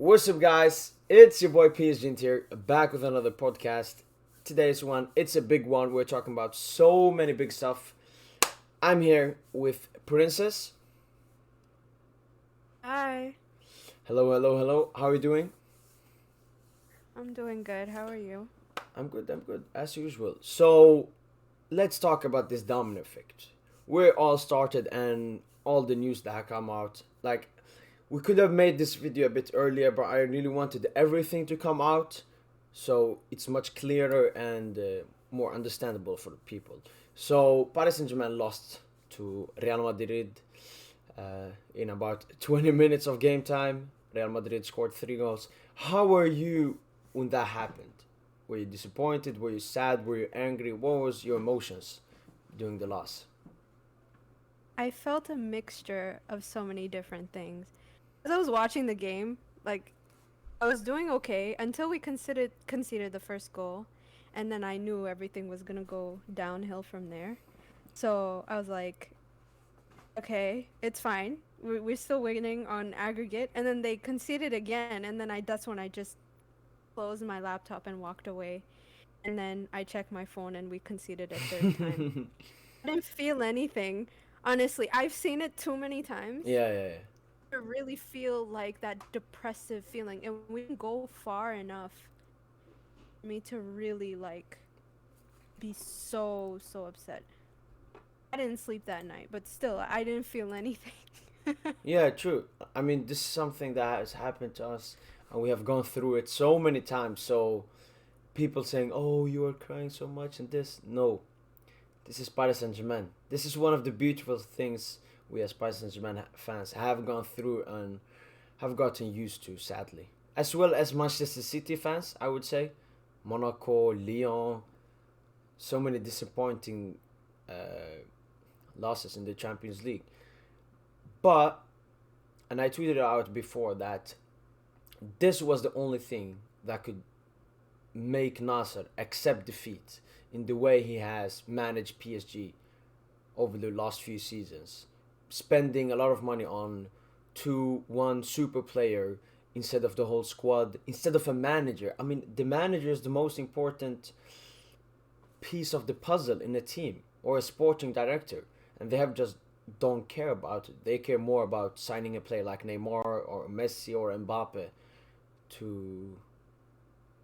What's up, guys? It's your boy PSGINT here, back with another podcast. Today's one, it's a big one. We're talking about so many big stuff. I'm here with Princess. Hi, Hello, hello, hello. How are you doing? I'm doing good. How are you? I'm good, as usual. So, let's talk about this domino effect. Where it all started and all the news that have come out. Like, we could have made this video a bit earlier, but I really wanted everything to come out so it's much clearer and more understandable for the people. So, Paris Saint-Germain lost to Real Madrid in about 20 minutes of game time. Real Madrid scored 3 goals. How were you when that happened? Were you disappointed? Were you sad? Were you angry? What was your emotions during the loss? I felt a mixture of so many different things. As I was watching the game, like I was doing okay until we conceded the first goal, and then I knew everything was gonna go downhill from there. So I was like, okay, it's fine. We're still winning on aggregate, and then they conceded again, and then I that's when I just closed my laptop and walked away. And then I checked my phone, and we conceded a third time. I didn't feel anything. Honestly, I've seen it too many times Yeah. to really feel like that depressive feeling. And we didn't go far enough for me to really like be so upset. I didn't sleep that night, but still, I didn't feel anything. Yeah, true. I mean, this is something that has happened to us, and we have gone through it so many times. So, people saying, "Oh, you are crying so much," and this, no, this is Paris Saint Germain. This is one of the beautiful things we as Paris Saint Germain fans have gone through and have gotten used to, sadly. As well as Manchester City fans, I would say. Monaco, Lyon, so many disappointing losses in the Champions League. But, and I tweeted out before that this was the only thing that could make Nasser accept defeat in the way he has managed PSG over the last few seasons, spending a lot of money on one super player instead of the whole squad, instead of a manager. I mean, the manager is the most important piece of the puzzle in a team or a sporting director, and they have just don't care about it. They care more about signing a player like Neymar or Messi or Mbappe to,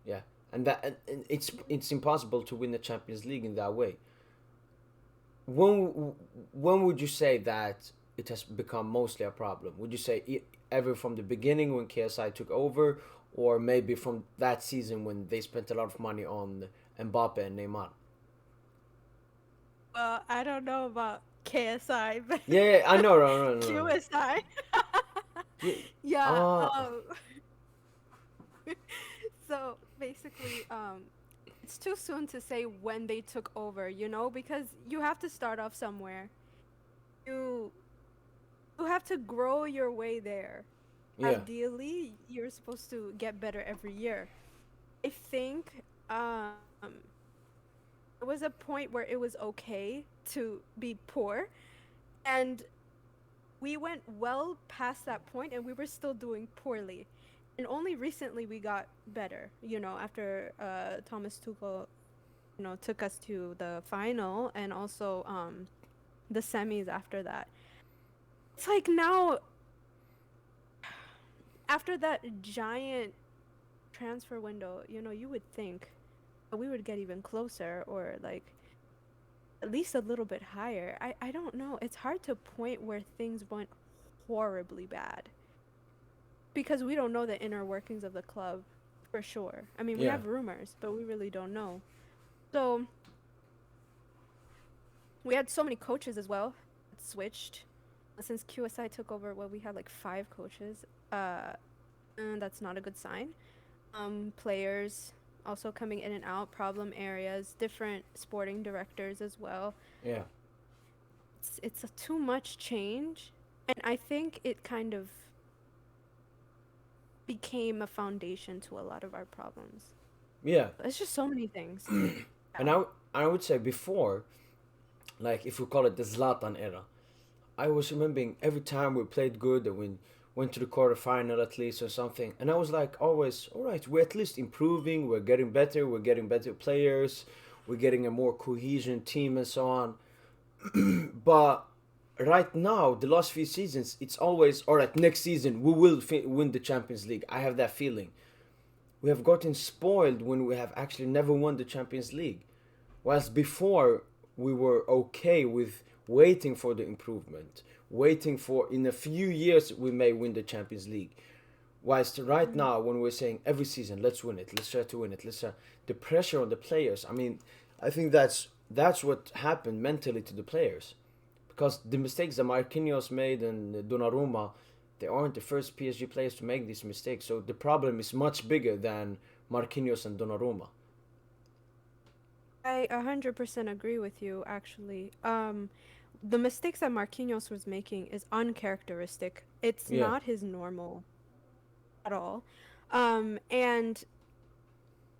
yeah, and it's impossible to win the Champions League in that way. When when would you say that it has become mostly a problem? Would you say ever from the beginning when KSI took over, or maybe from that season when they spent a lot of money on Mbappe and Neymar? Well, I don't know about KSI, but Yeah, I know, no. QSI. Yeah, Yeah. uh, So basically, it's too soon to say when they took over, because you have to start off somewhere. You you have to grow your way there. yeah, Ideally, you're supposed to get better every year. I think there was a point where it was okay to be poor, and we went well past that point, and we were still doing poorly. And only recently we got better, after Thomas Tuchel, took us to the final and also the semis after that. It's like now, after that giant transfer window, you would think we would get even closer or like at least a little bit higher. I don't know. It's hard to point where things went horribly bad because we don't know the inner workings of the club for sure. I mean, we yeah, have rumors, but we really don't know. So we had so many coaches as well that switched since QSI took over. Well, we had like 5 coaches. And that's not a good sign. Players also coming in and out, problem areas, different sporting directors as well. yeah. It's a too much change, and I think it kind of became a foundation to a lot of our problems. Yeah. It's just so many things. And Yeah. I would say before, like if we call it the Zlatan era, I was remembering every time we played good and went to the quarterfinal at least or something. And I was like, always, all right, we're at least improving, we're getting better players, we're getting a more cohesion team and so on. But right now, the last few seasons, it's always, all right, next season we will win the Champions League. I have that feeling. We have gotten spoiled when we have actually never won the Champions League. Whilst before, we were okay with waiting for the improvement, waiting for in a few years we may win the Champions League. Whilst right Mm. now, when we're saying every season, let's win it, let's try to win it, let's try, the pressure on the players. I mean, I think that's what happened mentally to the players, because the mistakes that Marquinhos made and Donnarumma, they aren't the first PSG players to make these mistakes. So the problem is much bigger than Marquinhos and Donnarumma. I 100% agree with you, actually. The mistakes that Marquinhos was making is uncharacteristic. It's Yeah. not his normal at all. And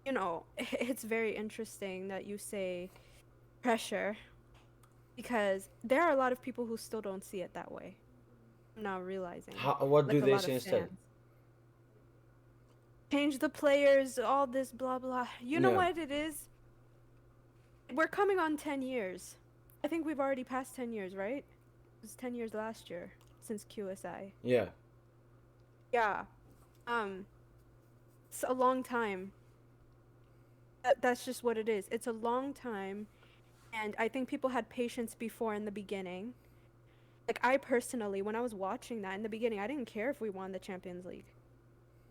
it's very interesting that you say pressure because there are a lot of people who still don't see it that way. I'm now realizing, What do like a they lot say of instead? fans. Change the players, all this blah blah. You know Yeah. what it is? We're coming on 10 years. I think we've already passed 10 years, right? It was 10 years last year since QSI. Yeah. Yeah. Um, it's a long time. That's just what it is. It's a long time. And I think people had patience before in the beginning. Like, I personally, when I was watching that in the beginning, I didn't care if we won the Champions League.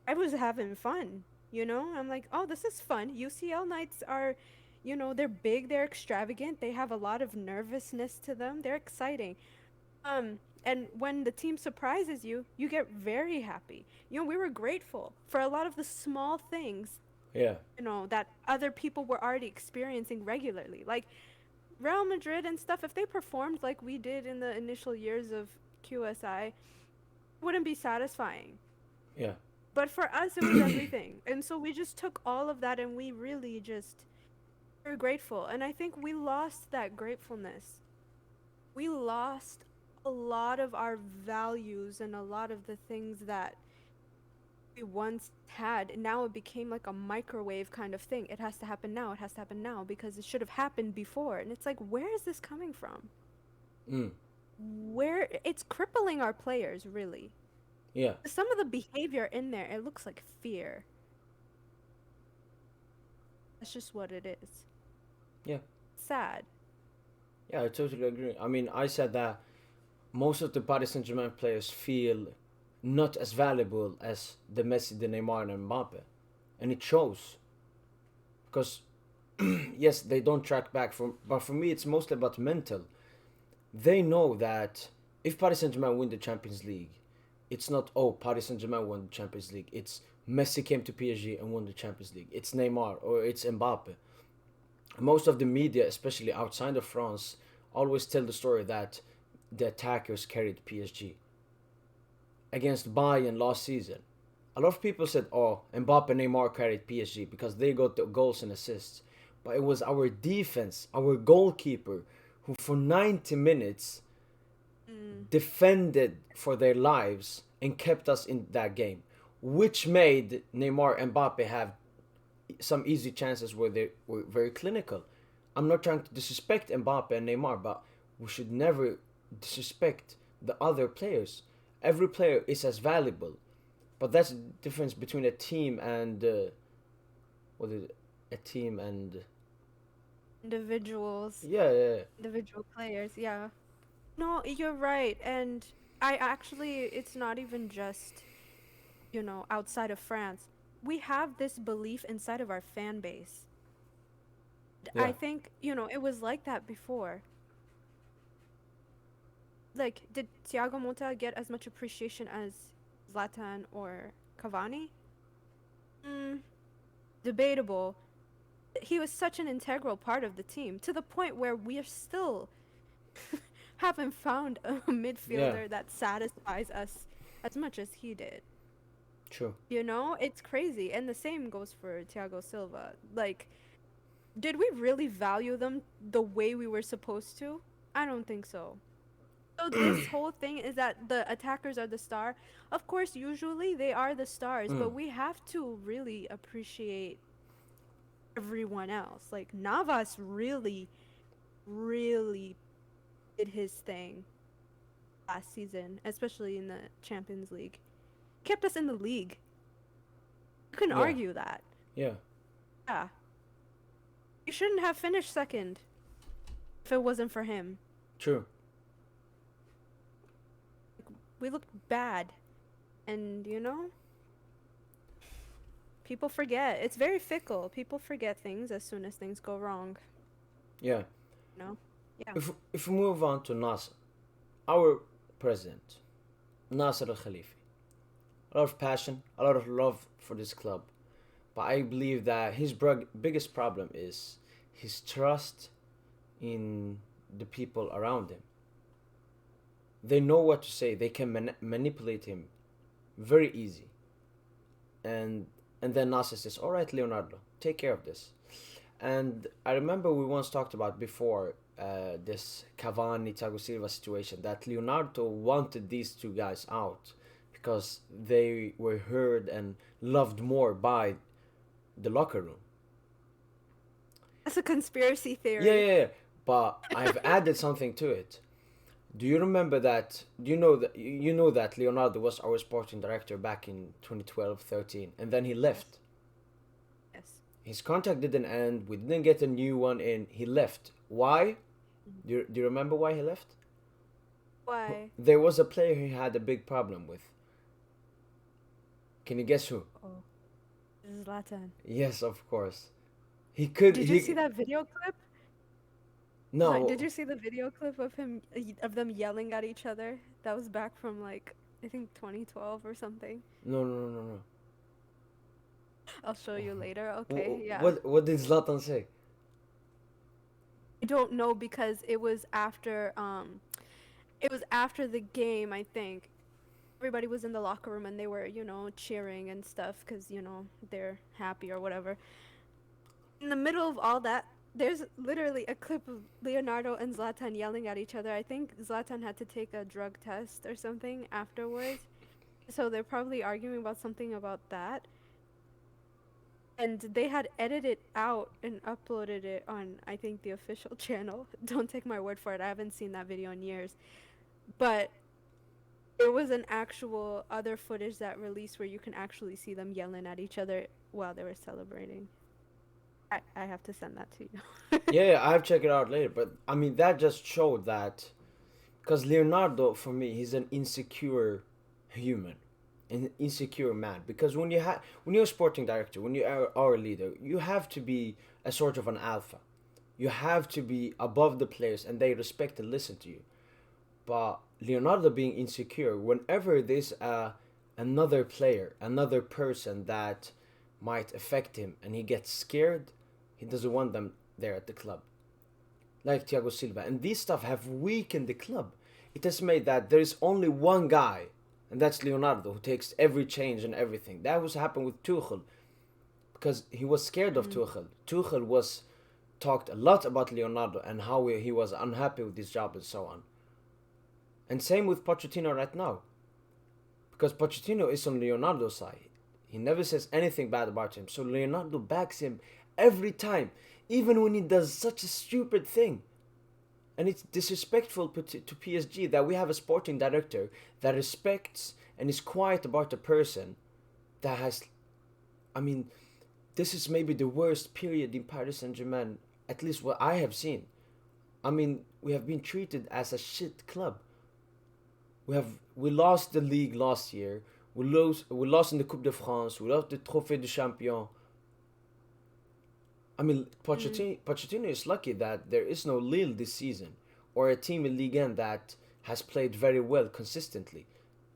I was having fun, you know? I'm like, oh, this is fun. UCL nights are, they're big, they're extravagant, they have a lot of nervousness to them, they're exciting. And when the team surprises you, you get very happy. We were grateful for a lot of the small things, Yeah. that other people were already experiencing regularly. Like Real Madrid and stuff, if they performed like we did in the initial years of QSI, it wouldn't be satisfying. Yeah. But for us, it was everything. And so we just took all of that and we really just were grateful. And I think we lost that gratefulness. We lost a lot of our values and a lot of the things that we once had. And now it became like a microwave kind of thing. It has to happen now. It has to happen now because it should have happened before. And it's like, where is this coming from? Mm. Where it's crippling our players, really. Yeah. Some of the behavior in there, it looks like fear. That's just what it is. Yeah. Sad. Yeah, I totally agree. I mean, I said that most of the Paris Saint-Germain players feel not as valuable as the Messi, the Neymar, and Mbappe, and it shows. Because yes, they don't track back from, but for me, it's mostly about mental. They know that if Paris Saint-Germain win the Champions League, it's not, oh, Paris Saint-Germain won the Champions League. It's Messi came to PSG and won the Champions League. It's Neymar or it's Mbappe. Most of the media, especially outside of France, always tell the story that the attackers carried PSG against Bayern last season. A lot of people said, "Oh, Mbappe and Neymar carried PSG because they got the goals and assists," but it was our defense, our goalkeeper, who for 90 minutes Mm. defended for their lives and kept us in that game, which made Neymar and Mbappe have some easy chances where they were very clinical. I'm not trying to disrespect Mbappe and Neymar, but we should never disrespect the other players. Every player is as valuable, but that's the difference between a team and what is it? A team and Individuals, yeah, yeah, yeah. individual players, yeah. No, you're right. And I actually, it's not even just, outside of France. We have this belief inside of our fan base. Yeah. I think, it was like that before. Like, did Thiago Motta get as much appreciation as Zlatan or Cavani? Mm, debatable. He was such an integral part of the team to the point where we are still haven't found a Yeah, midfielder that satisfies us as much as he did. true. It's crazy. And the same goes for Thiago Silva. Like, did we really value them the way we were supposed to? I don't think so. So this whole thing is that the attackers are the star. Of course, usually they are the stars, Mm, but we have to really appreciate everyone else. Like Navas really, really did his thing last season, especially in the Champions League. Kept us in the league. You can yeah, argue that. yeah, Yeah. You shouldn't have finished second if it wasn't for him. true. We looked bad. And, people forget. It's very fickle. People forget things as soon as things go wrong. Yeah. You know? Yeah. If we move on to Nasser, our president, Nasser Al Khalifi, a lot of passion, a lot of love for this club, but I believe that his biggest problem is his trust in the people around him. They know what to say. They can manipulate him very easy. And and then Nasser says, "All right, Leonardo, take care of this." And I remember we once talked about before this Cavani Thiago Silva situation that Leonardo wanted these two guys out because they were heard and loved more by the locker room. That's a conspiracy Yeah, theory. yeah, yeah. But I've added something to it. Do you remember that? Do you know that Leonardo was our sporting director back in 2012-13, and then he Yes. left. Yes. His contract didn't end. We didn't get a new one in. He left. Why? Mhm. Do you remember why he left? Why? There was a player he had a big problem with. Can you guess who? Oh, Zlatan. Yes, of course. He could. Did you see He that video clip? Sorry, did no, you see the video clip of of them yelling at each other? That was back from like I think 2012 or something. no, no, no, no, no. I'll show you later. Okay, yeah. What did Zlatan say? I don't know because it was after the game, I think. Everybody was in the locker room and they were, cheering and stuff cuz they're happy or whatever. In the middle of all that, there's literally a clip of Leonardo and Zlatan yelling at each other. I think Zlatan had to take a drug test or something afterwards. So they're probably arguing about something about that. And they had edited out and uploaded it on, I think, the official channel. Don't take my word for it. I haven't seen that video in years. But there was an actual other footage that released where you can actually see them yelling at each other while they were celebrating. I have to send that to you. Yeah, I've checked it out later. But I mean, that just showed that because Leonardo, for me, he's an insecure human, an insecure man. Because when you're a sporting director, when you are our leader, you have to be a sort of an alpha. You have to be above the players, and they respect and listen to you. But Leonardo being insecure, whenever there's another player, another person that might affect him, and he gets scared, he doesn't want them there at the club. Like Thiago Silva. And these stuff have weakened the club. It has made that there is only one guy, and that's Leonardo, who takes every change and everything. That was happened with Tuchel, because he was scared of Mm. Tuchel. Tuchel was talked a lot about Leonardo and how he was unhappy with his job and so on. And same with Pochettino right now, because Pochettino is on Leonardo's side. He never says anything bad about him, so Leonardo backs him every time, even when he does such a stupid thing. And it's disrespectful to PSG that we have a sporting director that respects and is quiet about a person that has. I mean, this is maybe the worst period in Paris Saint-Germain, at least what I have seen. I mean, we have been treated as a shit club. We lost the league last year. We lost in the Coupe de France. We lost the Trophée du Champion. I mean, Mm. Pochettino is lucky that there is no Lille this season, or a team in Ligue 1 that has played very well consistently,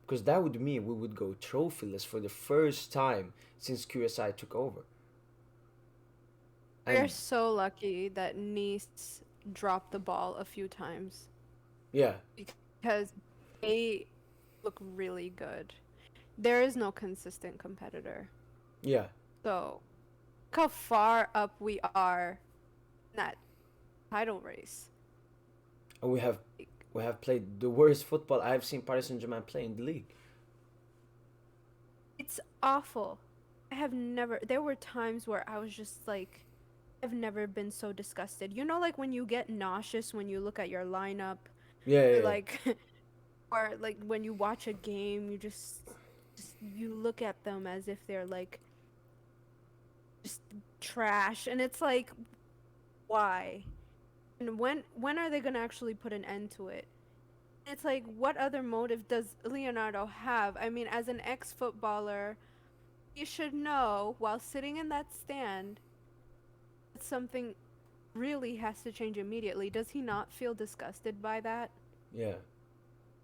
because that would mean we would go trophyless for the first time since QSI took over. We're And so lucky that Nice dropped the ball a few times yeah, because they look really good. There is no consistent competitor. yeah, So, look how far up we are in that title race. and we have Like, we have played the worst football I've seen Paris Saint-Germain play in the league. It's awful. I have never. There were times where I was just like, I've never been so disgusted. You know, like when you get nauseous when you look at your lineup, Yeah, or yeah, yeah. like, or like when you watch a game, just you look at them as if they're like just trash, and it's like, why? And when are they gonna actually put an end to it? It's like, what other motive does Leonardo have? I mean, as an ex-footballer, you should know while sitting in that stand that something really has to change immediately. Does he not feel disgusted by that? Yeah.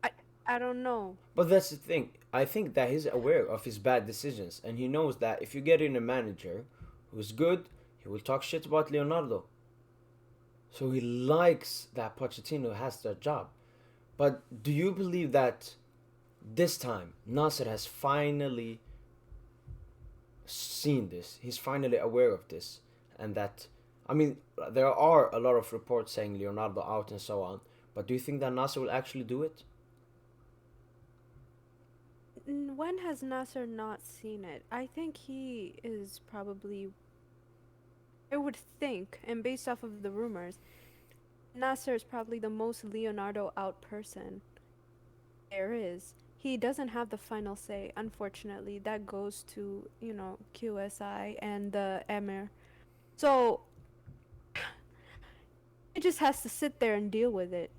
I I don't know. But that's the thing. I think that he's aware of his bad decisions, and he knows that if you get in a manager who's good, he will talk shit about Leonardo. So he likes that Pochettino has that job. But do you believe that this time Nasser has finally seen this? He's finally aware of this, and that, I mean, there are a lot of reports saying Leonardo out and so on. But do you think that Nasser will actually do it? When has Nasser not seen it? I think he is probably. I would think, and based off of the rumors, Nasser is probably the most Leonardo out person there is. He doesn't have the final say, unfortunately. That goes to, QSI and the Emir. So he just has to sit there and deal with it.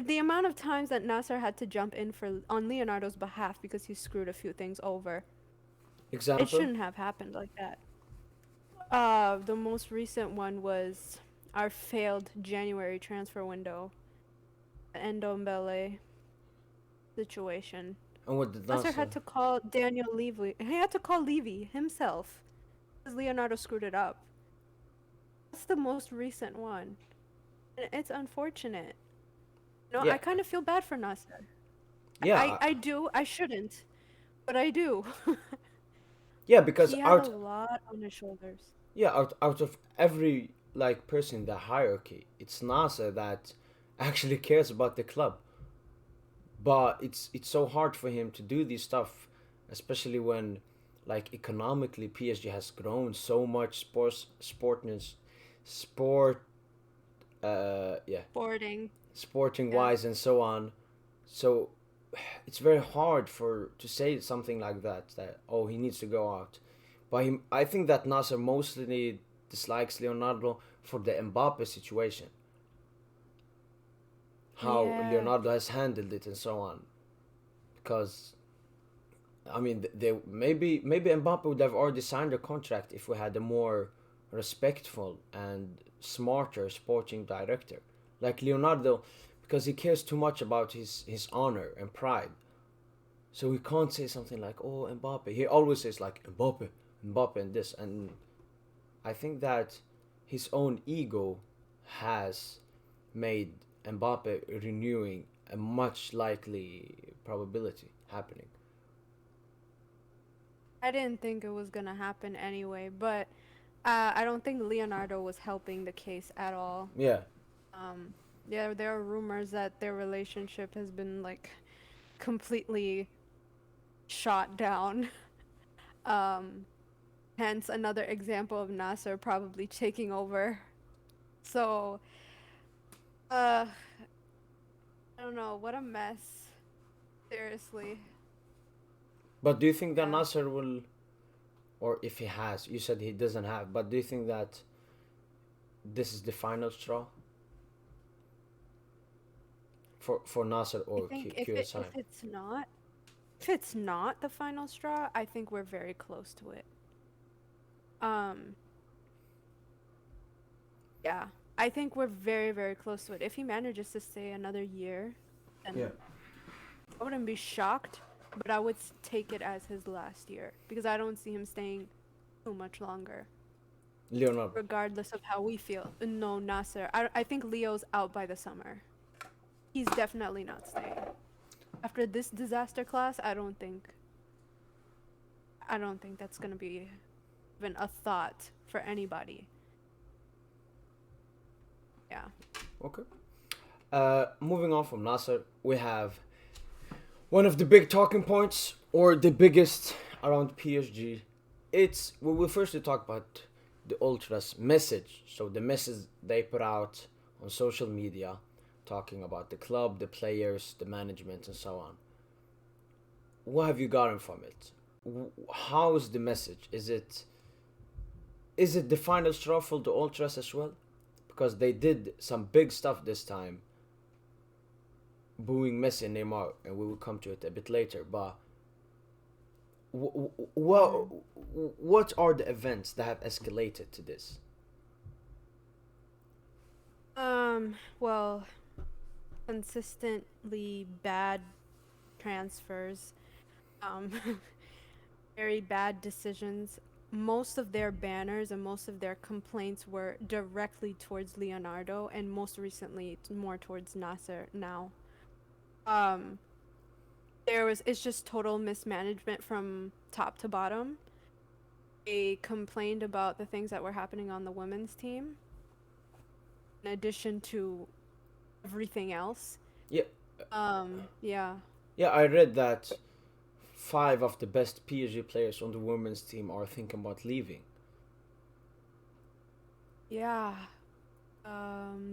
The amount of times that Nasser had to jump in for on Leonardo's behalf because he screwed a few things over, it Example? shouldn't have happened like that. The most recent one was our failed January transfer window, the Ndombele situation. And what did Nasser Nasser? had to call Daniel Levy. He had to call Levy himself because Leonardo screwed it up. That's the most recent one. And it's unfortunate. No, Yeah, I kind of feel bad for Nasser. yeah, I do. I shouldn't, but I do. yeah. Because He has a out, lot on his shoulders. yeah, out of every like person in the hierarchy, it's Nasser that actually cares about the club. But it's so hard for him to do this stuff, especially when, like, economically PSG has grown so much, sport, yeah, Sporting. sporting Yeah. wise and so on. So it's very hard for to say something like that, that oh, he needs to go out. But I think that Nasser mostly dislikes Leonardo for the Mbappe situation, how Yeah. Leonardo has handled it and so on. Because I mean, they maybe Mbappe would have already signed a contract if we had a more respectful and smarter sporting director, like Leonardo, because he cares too much about his honor and pride. So he can't say something like, "Oh, Mbappe." He always says like Mbappe, Mbappe, and this. And I think that his own ego has made Mbappe renewing a much likely probability happening. I didn't think it was gonna happen anyway, but I don't think Leonardo was helping the case at all. Yeah, Um, yeah, there are rumors that their relationship has been like completely shot down. Um, Hence another example of Nasser probably taking over. So, uh, I don't know, what a mess. Seriously. but do you think that Yeah. Nasser will, or if he has, you said he doesn't have, but do you think that this is the final straw for Nasser I or think QSI? if it's not the final straw, I think we're very close to it. Um, yeah. I think we're very, very close to it. If he manages to stay another year, Yeah. then I wouldn't be shocked, but I would take it as his last year because I don't see him staying too much longer, Leonardo. regardless of how we feel. No, Nasser. I think Leo's out by the summer. He's definitely not staying. After this disaster class, I don't think that's gonna be even a thought for anybody. Yeah. Okay. Moving on from Nasser, we have one of the big talking points, or the biggest around PSG. It's we will firstly talk about the ultras message. So the message they put out on social media, talking about the club, the players, the management, and so on. What have you gotten from it? How is the message? Is it the final straw for the ultras as well? Because they did some big stuff this time, booing Messi and Neymar, and we will come to it a bit later. But what Mm. what are the events that have escalated to this? Well, consistently bad transfers, um, very bad decisions. Most of their banners and most of their complaints were directly towards Leonardo, and most recently more towards Nasser now. Um, it's just total mismanagement from top to bottom. They complained about the things that were happening on the women's team, in addition to everything else. Yeah, Yeah. yeah, I read that five of the best PSG players on the women's team are thinking about leaving. Yeah.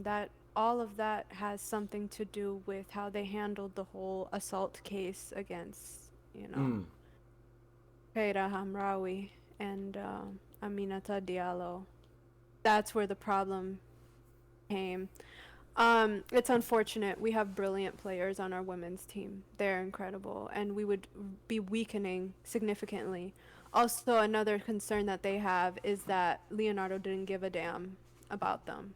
That all of that has something to do with how they handled the whole assault case against, Mm. Keira Hamraoui and Aminata Diallo. That's where the problem came. It's unfortunate. We have brilliant players on our women's team. They're incredible, and we would be weakening significantly. Also, another concern that they have is that Leonardo didn't give a damn about them.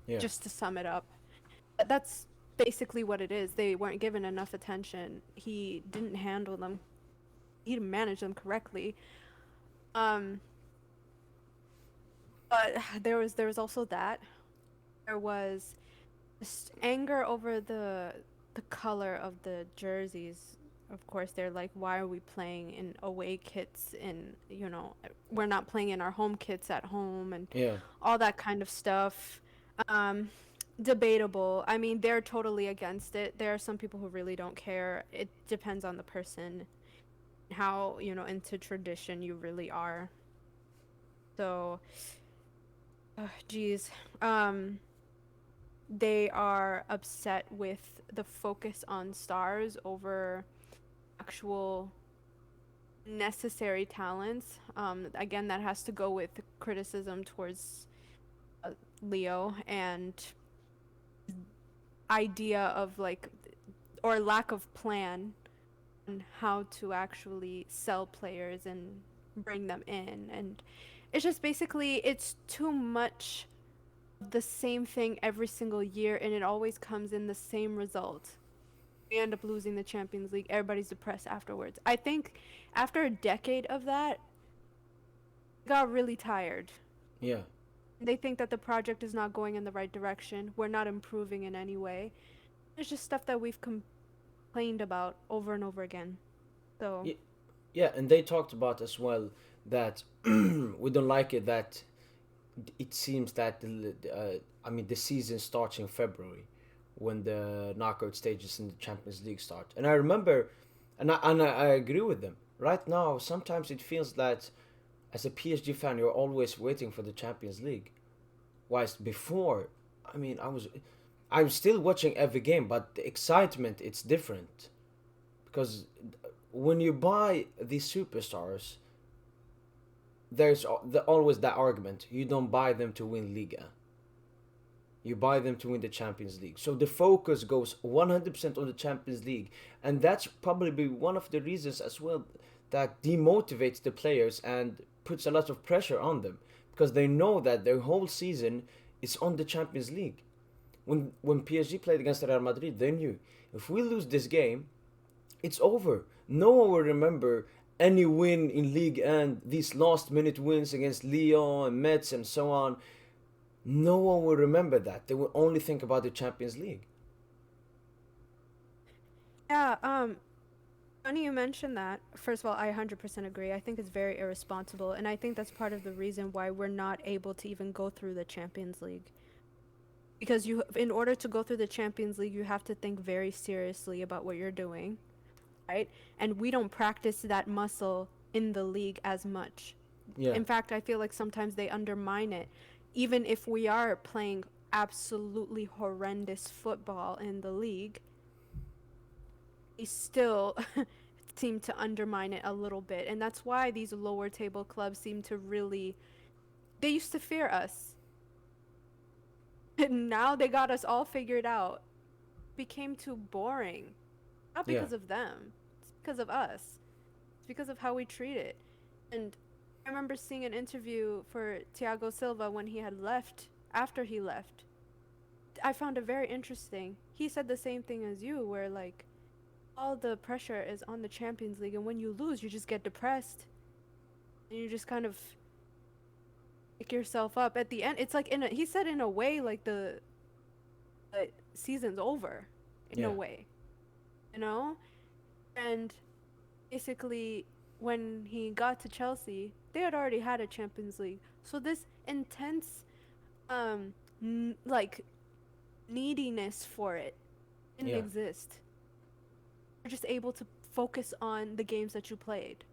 Yeah, Just to sum it up, that's basically what it is. They weren't given enough attention. He didn't handle them. He didn't manage them correctly. Um, but there was also that. There was just anger over the color of the jerseys. Of course, they're like, why are we playing in away kits? And we're not playing in our home kits at home, and yeah, all that kind of stuff. Um, Debatable. I mean, they're totally against it. There are some people who really don't care. It depends on the person, how into tradition you really are. So, geez. They are upset with the focus on stars over actual necessary talents. Again, that has to go with criticism towards Leo and idea of like, or lack of plan on how to actually sell players and bring them in. And it's just basically, it's too much the same thing every single year, and it always comes in the same result. We end up losing the Champions League. Everybody's depressed afterwards. I think after a decade of that, it got really tired. yeah. They think that the project is not going in the right direction. We're not improving in any way. It's just stuff that we've complained about over and over again. So, Yeah, yeah, and they talked about as well that we don't like it that it seems that I mean the season starts in February when the knockout stages in the Champions League start. And I remember, I agree with them. Right now, sometimes it feels that as a PSG fan, you're always waiting for the Champions League. Whilst before, I mean, I'm still watching every game, but the excitement it's different because when you buy these superstars, there's always that argument. You don't buy them to win Liga. You buy them to win the Champions League. So the focus goes 100% on the Champions League. And that's probably one of the reasons as well that demotivates the players and puts a lot of pressure on them. Because they know that their whole season is on the Champions League. When PSG played against Real Madrid, they knew if we lose this game, it's over. No one will remember any win in league and these last minute wins against Lyon and Metz and so on. No one will remember that. They will only think about the Champions League. yeah, funny you mentioned that. First of all, I 100% agree. I think it's very irresponsible, and I think that's part of the reason why we're not able to even go through the Champions League. because you, in order to go through the Champions League, you have to think very seriously about what you're doing, right? And we don't practice that muscle in the league as much. Yeah, In fact, I feel like sometimes they undermine it. Even if we are playing absolutely horrendous football in the league, they still seem to undermine it a little bit. And that's why these lower table clubs seem to really, they used to fear us. And now they got us all figured out. Became too boring. Not yeah, because of them. It's because of us. It's because of how we treat it. And I remember seeing an interview for Thiago Silva when he had left, after he left. I found it very interesting. He said the same thing as you, where like all the pressure is on the Champions League, and when you lose, you just get depressed. And you just kind of pick yourself up. At the end, it's like he said in a way, like the season's over, in a yeah, way, you know? And basically, when he got to Chelsea, they had already had a Champions League. So this intense, like, neediness for it didn't yeah. exist. You're just able to focus on the games that you played.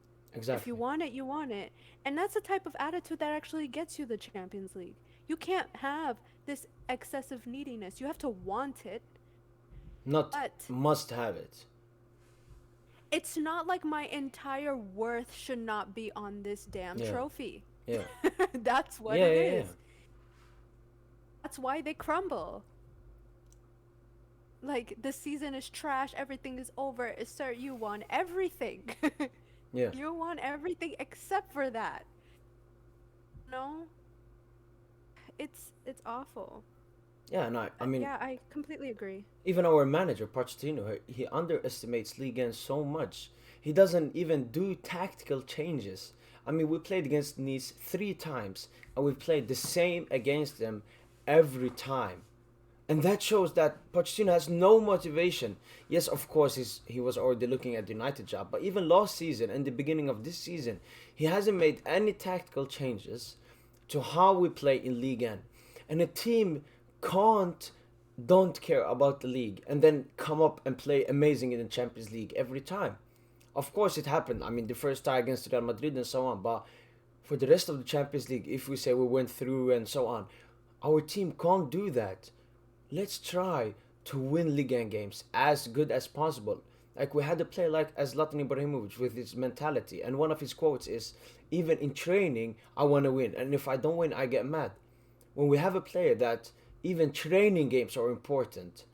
If you Exactly. want it, you want it. And that's the type of attitude that actually gets you the Champions League. You can't have this excessive neediness. You have to want it, Not but must have it. it's not like my entire worth should not be on this damn Yeah, trophy. yeah, That's what yeah, it yeah, yeah. is. That's why they crumble. Like, the season is trash, everything is over. Sir, you won everything. Yeah, You won everything except for that. No, it's awful. yeah. And I mean, Yeah, I completely agree. even our manager Pochettino, he underestimates Ligue 1 so much. He doesn't even do tactical changes. I mean, we played against Nice 3 times, and we played the same against them every time. And that shows that Pochettino has no motivation. Yes, of course, he was already looking at the United job, but even last season and the beginning of this season, he hasn't made any tactical changes to how we play in Ligue 1. And a team can't don't care about the league and then come up and play amazing in the Champions League every time. Of course, it happened. I mean, the first time against Real Madrid and so on, but for the rest of the Champions League, if we say we went through and so on, our team can't do that. Let's try to win Ligue 1 games as good as possible. Like we had a player like as Zlatan Ibrahimovic with his mentality, and one of his quotes is, "Even in training, I want to win, and if I don't win, I get mad." When we have a player that even training games are important,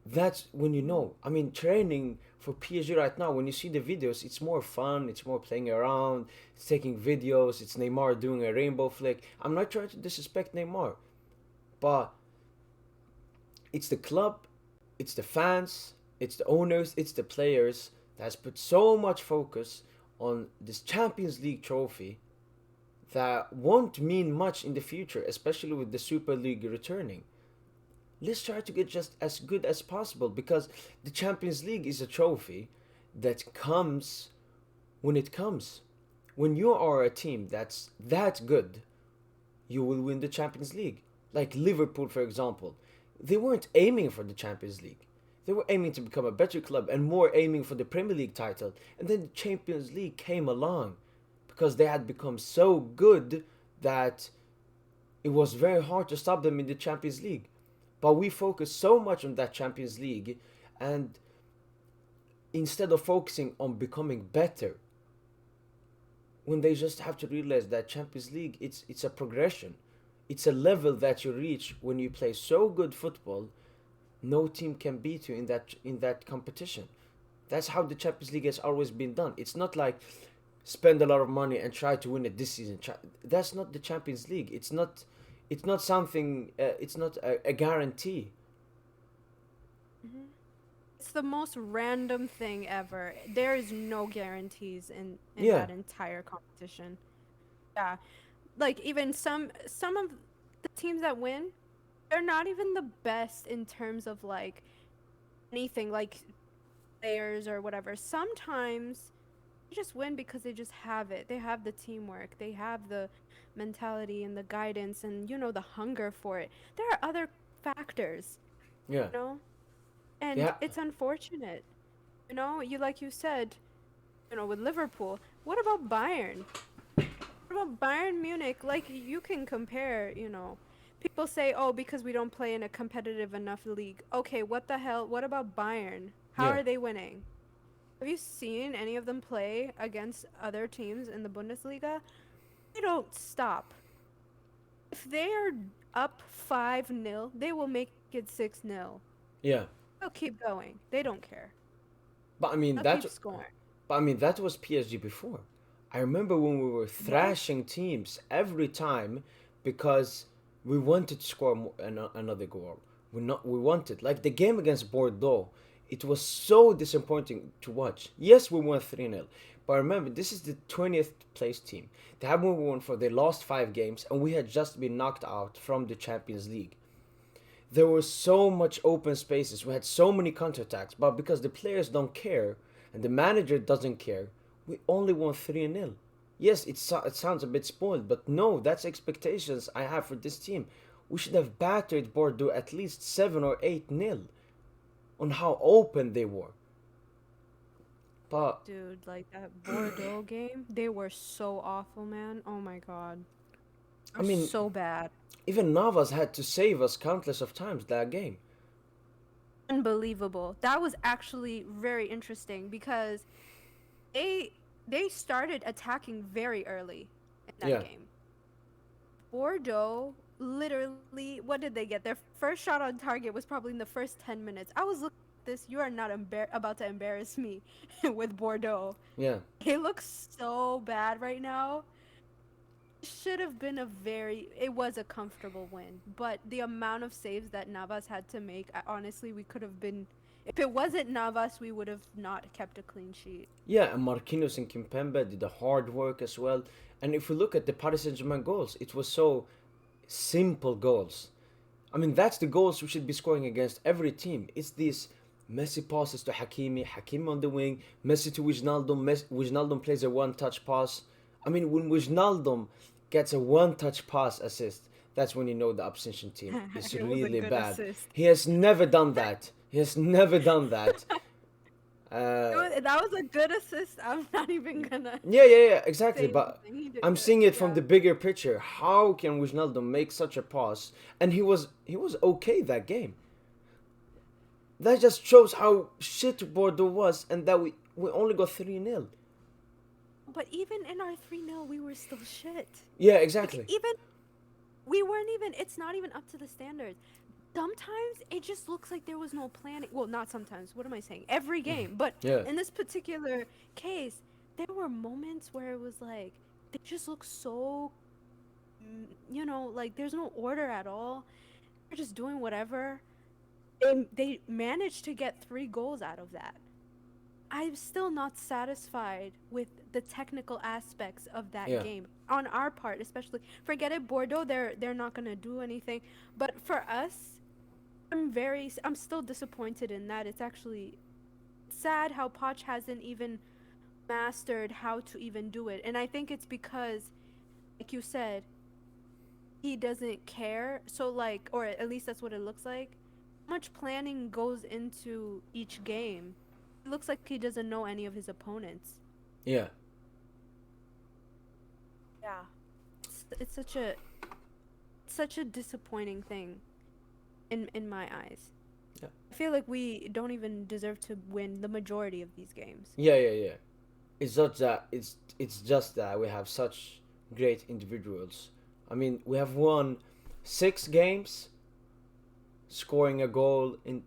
that's when you Mhm. know. I mean, training for PSG right now, when you see the videos, it's more fun, it's more playing around, it's taking videos, it's Neymar doing a rainbow flick. I'm not trying to disrespect Neymar, but it's the club, it's the fans, it's the owners, it's the players that has put so much focus on this Champions League trophy that won't mean much in the future, especially with the Super League returning. Let's try to get just as good as possible because the Champions League is a trophy that comes when it comes. When you are a team that's that good, you will win the Champions League. Like Liverpool, for example, they weren't aiming for the Champions League. They were aiming to become a better club and more aiming for the Premier League title. And then the Champions League came along because they had become so good that it was very hard to stop them in the Champions League. But we focused so much on that Champions League, and instead of focusing on becoming better, when they just have to realize that Champions League it's a progression. It's a level that you reach when you play so good football, no team can beat you in that competition. That's how the Champions League has always been done. It's not like spend a lot of money and try to win it this season. That's not the Champions League. It's not something. It's not a guarantee. Mhm. It's the most random thing ever. There is no guarantees in Yeah, that entire competition. Yeah. Like, even some of the teams that win, they're not even the best in terms of like anything like players or whatever. Sometimes They just win because they just have it. They have the teamwork. They have the mentality and the guidance and the hunger for it. There are other factors, Yeah, you know, and yeah, it's unfortunate. You like you said, with Liverpool. What about Bayern? What about Bayern Munich? Like you can compare, People say, "Oh, because we don't play in a competitive enough league." Okay, what the hell? What about Bayern? How yeah. are they winning? Have you seen any of them play against other teams in the Bundesliga? They don't stop. If they are up 5-0, they will make it 6-0. Yeah. They'll keep going. They don't care. But I mean They'll that. keep scoring. But I mean that was PSG before. I remember when we were Yes. thrashing teams every time because we wanted to score another goal. We wanted like the game against Bordeaux. It was so disappointing to watch. Yes, we won 3-0. But remember, this is the 20th place team. They haven't won for their last 5 games, and we had just been knocked out from the Champions League. There were so much open spaces. We had so many counterattacks, but because the players don't care and the manager doesn't care, we only won 3-0. Yes, it sounds a bit spoiled, but no, that's expectations I have for this team. We should have battered Bordeaux at least 7 or 8-0 on how open they were. But Dude, like that Bordeaux game, they were so awful, man. Oh my god. I They're mean, so bad. even Navas had to save us countless of times that game. Unbelievable. That was actually very interesting because they they started attacking very early in that Yeah, game. Bordeaux literally, what did they get? Their first shot on target was probably in the first 10 minutes. I was looking at this, you are not about to embarrass me with Bordeaux. yeah. They look so bad right now. Should have been it was a comfortable win, but the amount of saves that Navas had to make, honestly, we could have been, if it wasn't Navas, we would have not kept a clean sheet. Yeah, and Marquinhos and Kimpembe did the hard work as well. And if we look at the Paris Saint-Germain goals, it was so simple goals. I mean, that's the goals we should be scoring against every team. It's these Messi passes to Hakimi, Hakimi on the wing, Messi to Wijnaldum, Wijnaldum plays a one-touch pass. I mean, when Wijnaldum gets a one-touch pass assist, that's when you know the opposition team is It was a really good bad. assist. He has never done that. He has never done that. Uh, That was a good assist. I'm not even gonna yeah, exactly. say But anything. He did I'm good. seeing it from Yeah. the bigger picture. How can Wijnaldum make such a pass? And he was okay that game. That just shows how shit Bordeaux was, and that we only got 3-0. But even in our 3-0, we were still shit. Yeah, Like, exactly. even, we weren't even, it's not even up to the standards. Sometimes it just looks like there was no planning. Well, not sometimes. What am I saying? Every game. But Yeah, in this particular case, there were moments where it was like, they just look so, like there's no order at all. They're just doing whatever. And they managed to get 3 goals out of that. I'm still not satisfied with the technical aspects of that yeah, game on our part, especially. Forget it, Bordeaux. They're not gonna do anything. But for us, I'm still disappointed in that. It's actually sad how Poch hasn't even mastered how to even do it, and I think it's because, like you said, he doesn't care. So like, or at least that's what it looks like. How much planning goes into each game? It looks like he doesn't know any of his opponents. yeah, Yeah. It's such a disappointing thing in my eyes. yeah, I feel like we don't even deserve to win the majority of these games. yeah. It's not that. It's just that we have such great individuals. I mean, we have won 6 games, scoring a goal in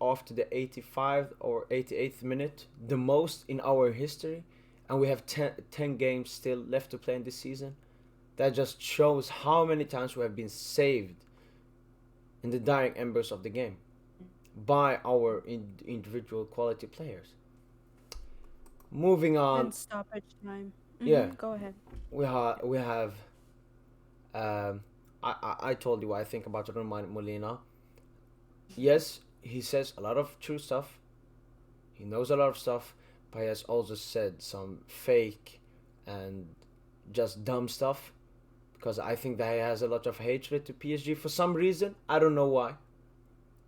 after the 85 or 88th minute, the most in our history, and we have 10 games still left to play in this season. That just shows how many times we have been saved in the dying embers of the game by our individual quality players. Moving on, And stoppage time. yeah, Go ahead. we have. Um, I told you what I think about Roman Molina. Yes, he says a lot of true stuff. He knows a lot of stuff, but he has also said some fake and just dumb stuff, because I think that he has a lot of hatred to PSG for some reason. I don't know why.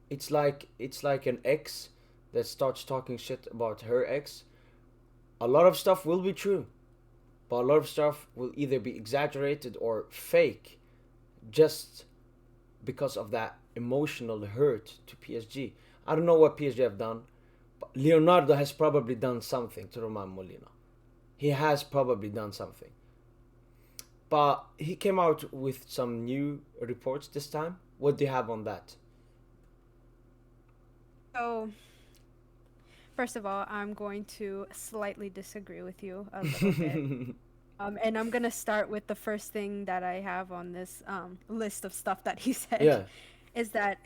It's like an ex that starts talking shit about her ex. A lot of stuff will be true, but a lot of stuff will either be exaggerated or fake, just because of that emotional hurt to PSG. I don't know what PSG have done, but Leonardo has probably done something to Roman Molina. He has probably done something. But he came out with some new reports this time. What do you have on that? So, first of all, I'm going to slightly disagree with you a little bit. And I'm gonna start with the first thing that I have on this list of stuff that he said, Yeah. is that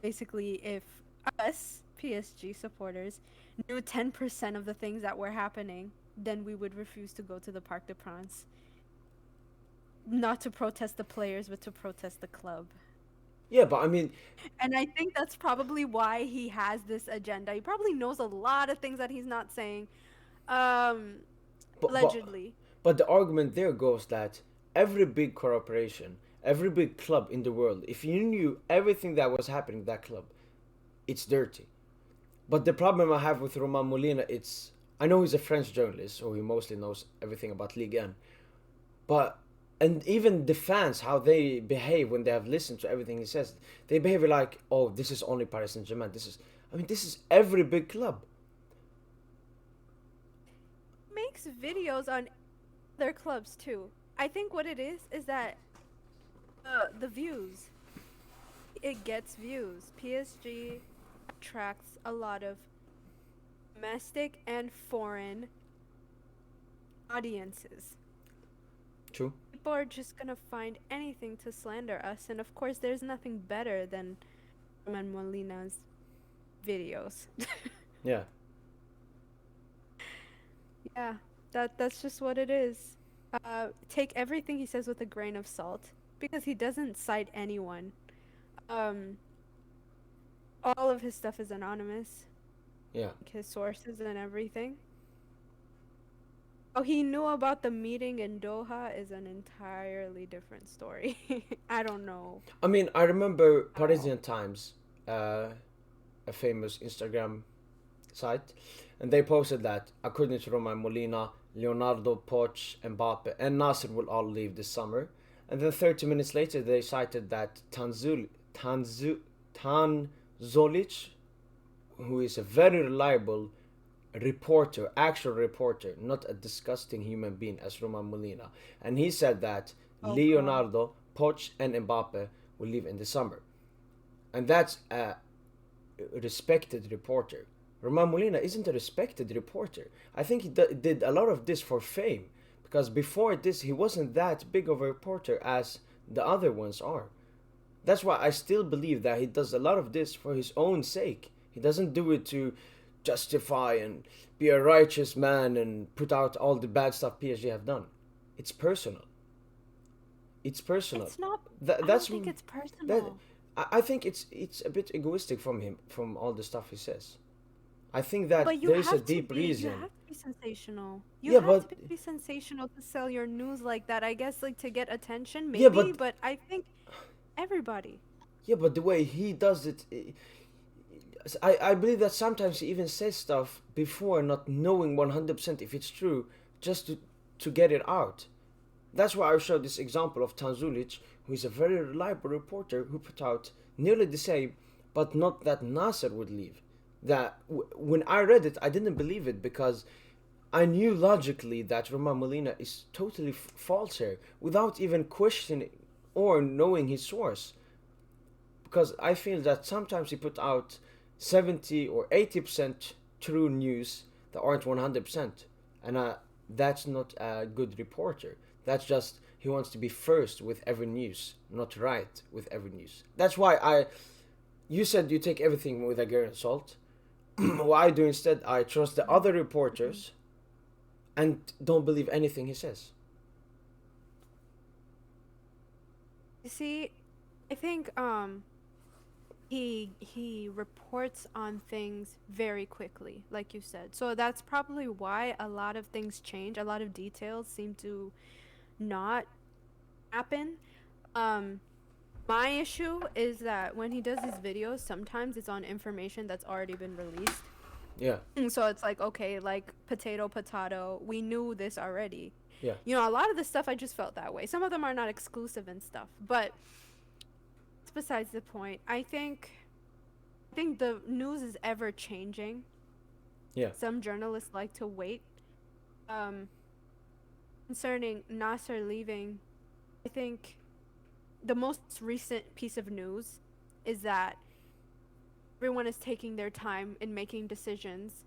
basically if us PSG supporters knew 10% of the things that were happening, then we would refuse to go to the Parc des Princes, not to protest the players, but to protest the club. Yeah, but I mean, And I think that's probably why he has this agenda. He probably knows a lot of things that he's not saying. Um, but but allegedly. but the argument there goes that every big corporation, every big club in the world, if you knew everything that was happening in that club, it's dirty. But the problem I have with Roman Molina, it's I know he's a French journalist, so he mostly knows everything about Ligue 1. But and even the fans, how they behave when they have listened to everything he says, they behave like, oh, this is only Paris Saint-Germain. This is every big club. Makes videos on their clubs too. I think what it is that the views. It gets views. PSG attracts a lot of domestic and foreign audiences. True. People are just gonna find anything to slander us, and of course, there's nothing better than Roman Molina's videos. Yeah. Yeah, that's just what it is. Take everything he says with a grain of salt, because he doesn't cite anyone. Um, all of his stuff is anonymous, Yeah. like his sources and everything. Oh, he knew about the meeting in Doha is an entirely different story. I don't know I mean, I remember how. Parisian Times, a famous Instagram site, and they posted that according to Roman Molina, Leonardo, Poch, Mbappe, and Nasser will all leave this summer. And then 30 minutes later, they cited that Tanzolic, who is a very reliable reporter, actual reporter, not a disgusting human being as Roman Molina, and he said that Oh God. Leonardo, Poch, and Mbappe will leave in the summer, and that's a respected reporter. Roman Molina isn't a respected reporter. I think he did a lot of this for fame, because before this he wasn't that big of a reporter as the other ones are. That's why I still believe that he does a lot of this for his own sake. He doesn't do it to justify and be a righteous man and put out all the bad stuff PSG have done. It's personal. It's personal. It's not. That, I don't that's think it's that. personal. I think it's a bit egoistic from him, from all the stuff he says. I think that But there is a deep you reason. have to be sensational. You Yeah, have but to be sensational to sell your news like that. I guess like to get attention, yeah, maybe, but but I think everybody. yeah, but the way he does it, I believe that sometimes he even says stuff before not knowing 100% if it's true, just to get it out. That's why I showed this example of Tanzulic, who is a very reliable reporter who put out nearly the same, but not that Nasser would leave. That when I read it, I didn't believe it, because I knew logically that Roman Molina is totally false here without even questioning or knowing his source. Because I feel that sometimes he put out 70 or 80% true news that aren't 100%. And that's not a good reporter. That's just he wants to be first with every news, not right with every news. That's why you said you take everything with a grain of salt. What I do instead, I trust the other Mhm. reporters and don't believe anything he says. You see, I think he reports on things very quickly, like you said. So that's probably why a lot of things change. A lot of details seem to not happen. Um, my issue is that when he does his videos, sometimes it's on information that's already been released. Yeah. And so it's like, okay, like potato, potato. We knew this already. Yeah. You know, a lot of the stuff I just felt that way. Some of them are not exclusive and stuff, but it's besides the point. I think the news is ever changing. Yeah. Some journalists like to wait. Um, Concerning Nasser leaving, I think the most recent piece of news is that everyone is taking their time in making decisions.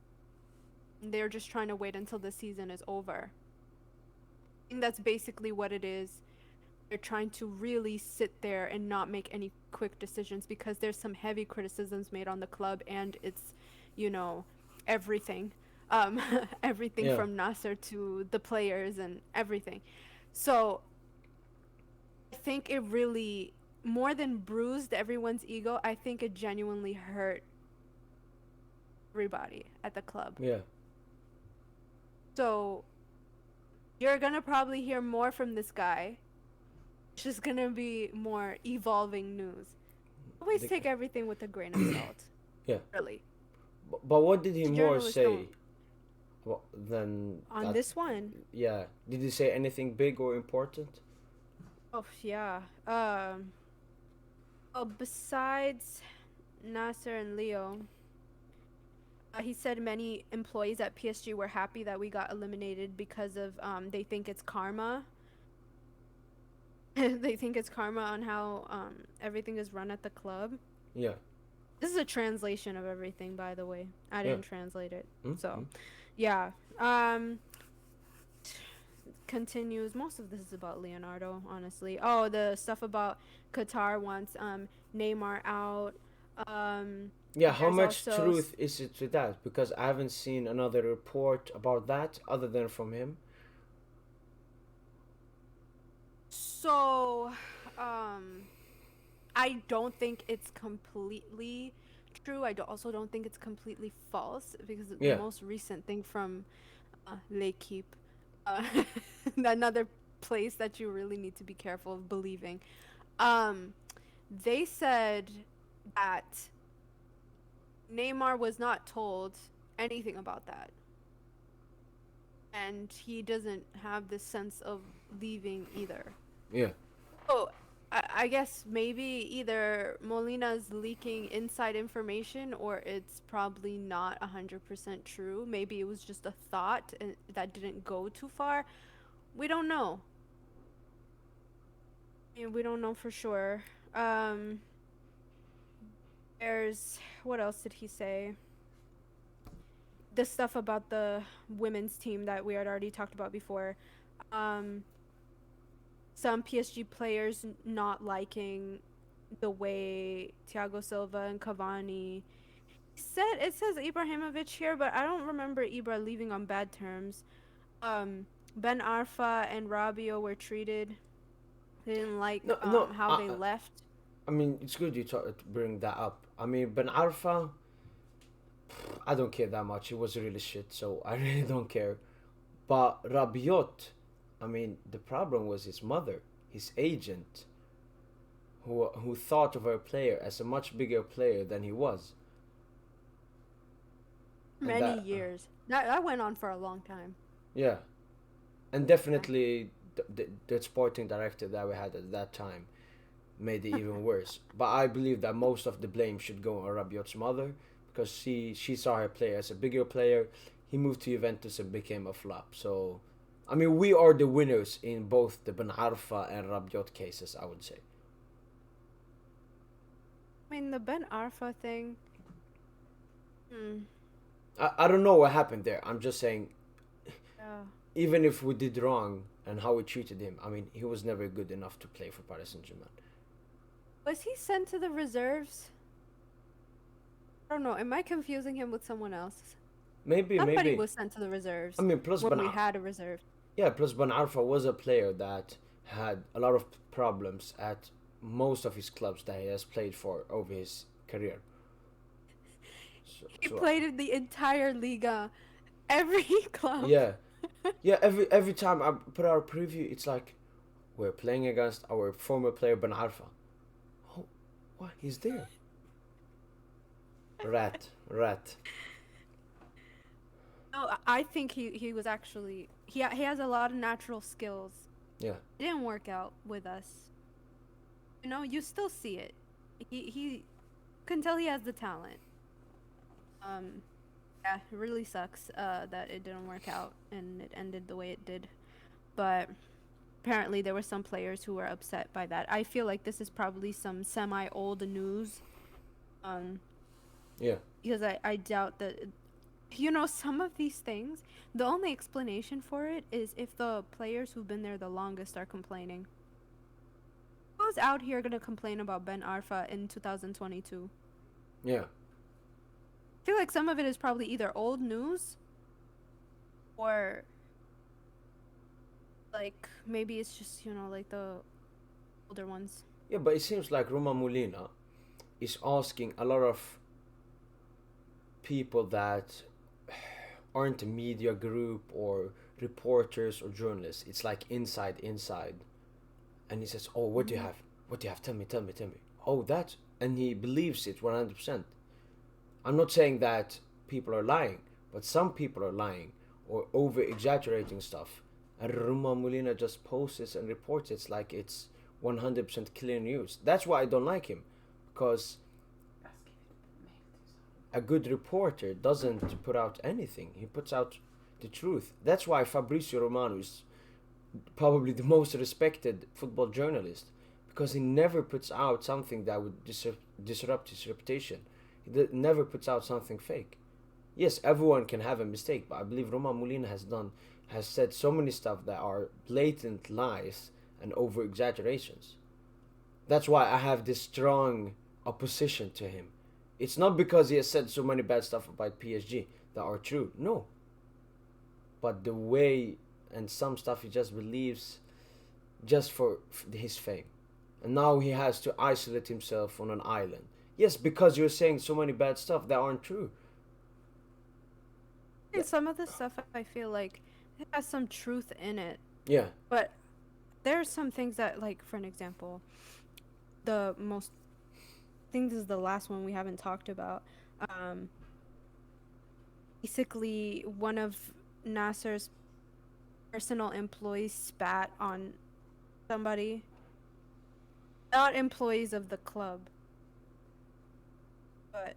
They're just trying to wait until the season is over. I think that's basically what it is. They're trying to really sit there and not make any quick decisions because there's some heavy criticisms made on the club and its, you know, everything. Everything Yeah. from Nasser to the players and everything. So I think it really, more than bruised everyone's ego, I think it genuinely hurt everybody at the club. Yeah. So you're gonna probably hear more from this guy. It's just gonna be more evolving news. Always The- take everything with a grain of salt. Yeah. Really. But what did he more Journalists say don't. than On that? this one. Yeah. Did he say anything big or important? Oh yeah. Oh, besides Nasser and Leo, he said many employees at PSG were happy that we got eliminated because of they think it's karma. They think it's karma on how everything is run at the club. Yeah. This is a translation of everything, by the way. I Yeah. didn't translate it. Mm-hmm. So, yeah. Continues. Most of this is about Leonardo, honestly. Oh, the stuff about Qatar wants Neymar out. Yeah, how There's much also truth is it to that? Because I haven't seen another report about that other than from him. So, I don't think it's completely true. Also don't think it's completely false because the Yeah. most recent thing from L'Equipe, uh, another place that you really need to be careful of believing. They said that Neymar was not told anything about that, and he doesn't have this sense of leaving either. Yeah. Oh, I guess maybe either Molina's leaking inside information or it's probably not 100% true. Maybe it was just a thought and that didn't go too far. We don't know. I mean, we don't know for sure. Um, there's what else did he say? The stuff about the women's team that we had already talked about before. Some PSG players not liking the way Thiago Silva and Cavani said. It says Ibrahimovic here, but I don't remember Ibra leaving on bad terms. Ben Arfa and Rabio were treated. They didn't like No, no. how they left. I mean, it's good you bring that up. I mean, Ben Arfa, I don't care that much. It was really shit, so I really don't care. But Rabiot, I mean, the problem was his mother, his agent, who thought of our player as a much bigger player than he was. And Many years. That went on for a long time. Yeah, and definitely the sporting director that we had at that time made it even worse. But I believe that most of the blame should go on Rabiot's mother because she saw her player as a bigger player. He moved to Juventus and became a flop. So, I mean, we are the winners in both the Ben Arfa and Rabiot cases, I would say. I mean, the Ben Arfa thing. I don't know what happened there. I'm just saying, Yeah. even if we did wrong and how we treated him, I mean, he was never good enough to play for Paris Saint-Germain. Was he sent to the reserves? I don't know. Am I confusing him with someone else? Maybe. Somebody was sent to the reserves I mean, plus when we had a reserve. Plus Ben Arfa was a player that had a lot of problems at most of his clubs that he has played for over his career. So, He so played in the entire Liga, every club. yeah, yeah. Every time I put out a preview, it's like we're playing against our former player Ben Arfa. Oh, what? He's there. Rat. No, I think he was actually he has a lot of natural skills. Yeah, It didn't work out with us. You know, you still see it. He can tell he has the talent. Um, yeah, it really sucks that it didn't work out and it ended the way it did. But apparently there were some players who were upset by that. I feel like this is probably some semi-old news. Um, yeah. because I doubt that, some of these things, the only explanation for it is if the players who've been there the longest are complaining. Who's out here gonna complain about Ben Arfa in 2022? Yeah. I feel like some of it is probably either old news or like maybe it's just, like the older ones. Yeah, but it seems like Roma Molina is asking a lot of people that aren't a media group or reporters or journalists. It's like inside. And he says, "Oh, what do you Mm-hmm. have? What do you have? Tell me. Oh, that." And he believes it 100%. I'm not saying that people are lying, but some people are lying or over exaggerating stuff. And Roma Molina just posts and reports it like it's 100% clear news. That's why I don't like him, because a good reporter doesn't put out anything. He puts out the truth. That's why Fabrizio Romano is probably the most respected football journalist, because he never puts out something that would disrupt his reputation. He never puts out something fake. Yes, everyone can have a mistake, but I believe Roma Molina has said so many stuff that are blatant lies and over exaggerations. That's why I have this strong opposition to him. It's not because he has said so many bad stuff about PSG that are true. No. But the way and some stuff he just believes just for his fame. And now he has to isolate himself on an island. Yes, because you're saying so many bad stuff that aren't true. And some of the stuff I feel like it has some truth in it. Yeah. But there are some things that, like, for an example, the most, I think this is the last one we haven't talked about. Um, Basically, one of Nasser's personal employees spat on somebody, not employees of the club, but,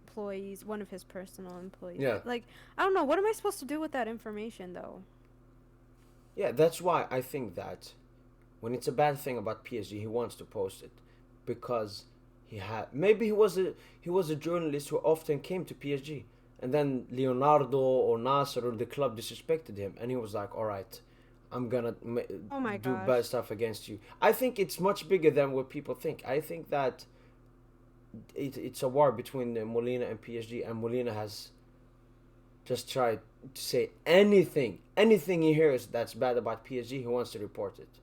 employees, one of his personal employees. Yeah. Like, I don't know, what am I supposed to do with that information, though? Yeah, that's why I think that when it's a bad thing about PSG, he wants to post it, because maybe he was a journalist who often came to PSG, and then Leonardo or Nasser or the club disrespected him, and he was like, "All right, I'm gonna Oh my do gosh. bad stuff against you." I think it's much bigger than what people think. I think that it's a war between Molina and PSG, and Molina has just tried to say anything he hears that's bad about PSG, he wants to report it.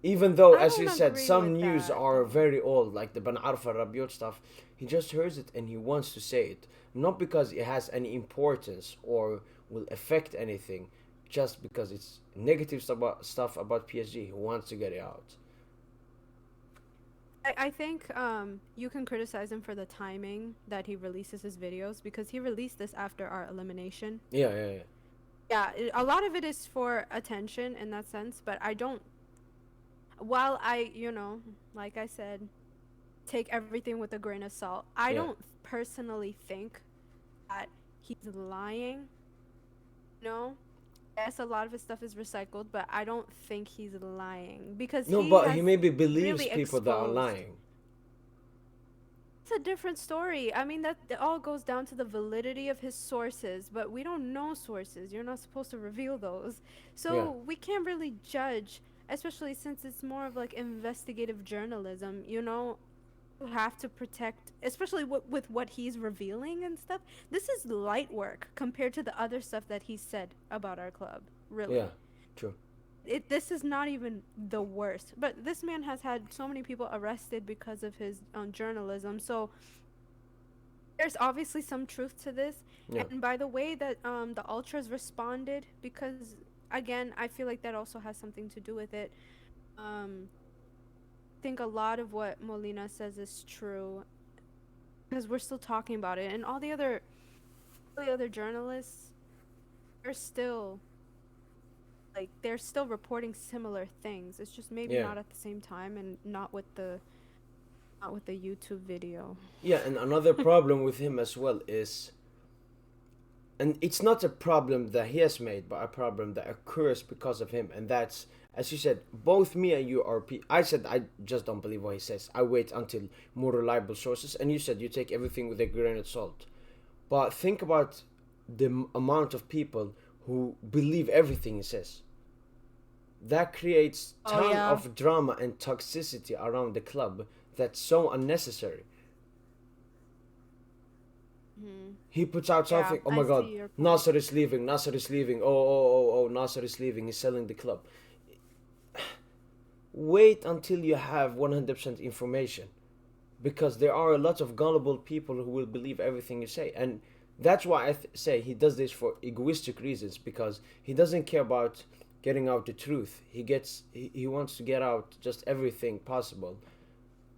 Even though, I as you don't said, agree some with news that, are though. very old, like the Ben Arfa Rabiot stuff, he just hears it and he wants to say it. Not because it has any importance or will affect anything, just because it's negative stuff about PSG, he wants to get it out. I think you can criticize him for the timing that he releases his videos, because he released this after our elimination. Yeah. Yeah, a lot of it is for attention in that sense, but I don't. While I, like I said, take everything with a grain of salt, I Yeah. don't personally think that he's lying. No. Yes, a lot of his stuff is recycled, but I don't think he's lying because No, he but he has maybe believes really people that are exposed. lying. It's a different story. I mean, that it all goes down to the validity of his sources, but we don't know sources. You're not supposed to reveal those. Yeah. So we can't really judge, especially since it's more of like investigative journalism, You have to protect, especially with what he's revealing and stuff. This is light work compared to the other stuff that he said about our club, Yeah. really. True. This is not even the worst. But this man has had so many people arrested because of his journalism. So there's obviously some truth to this. Yeah. And by the way that the ultras responded, because again, I feel like that also has something to do with it. Um, I think a lot of what Molina says is true because we're still talking about it, and all the other journalists are still they're still reporting similar things. It's just maybe Yeah. not at the same time and not with the YouTube video. Yeah, and another problem with him as well is, and it's not a problem that he has made, but a problem that occurs because of him, and that's, as you said, both me and you are. I said I just don't believe what he says. I wait until more reliable sources, and you said you take everything with a grain of salt. But think about the amount of people who believe everything he says. That creates ton of drama and toxicity around the club that's so unnecessary. He puts out something. Oh my God, Nasser is leaving. Nasser is leaving. Oh, Nasser is leaving. He's selling the club. Wait until you have 100% information, because there are a lot of gullible people who will believe everything you say, and that's why I say he does this for egoistic reasons, because he doesn't care about getting out the truth. He wants to get out just everything possible,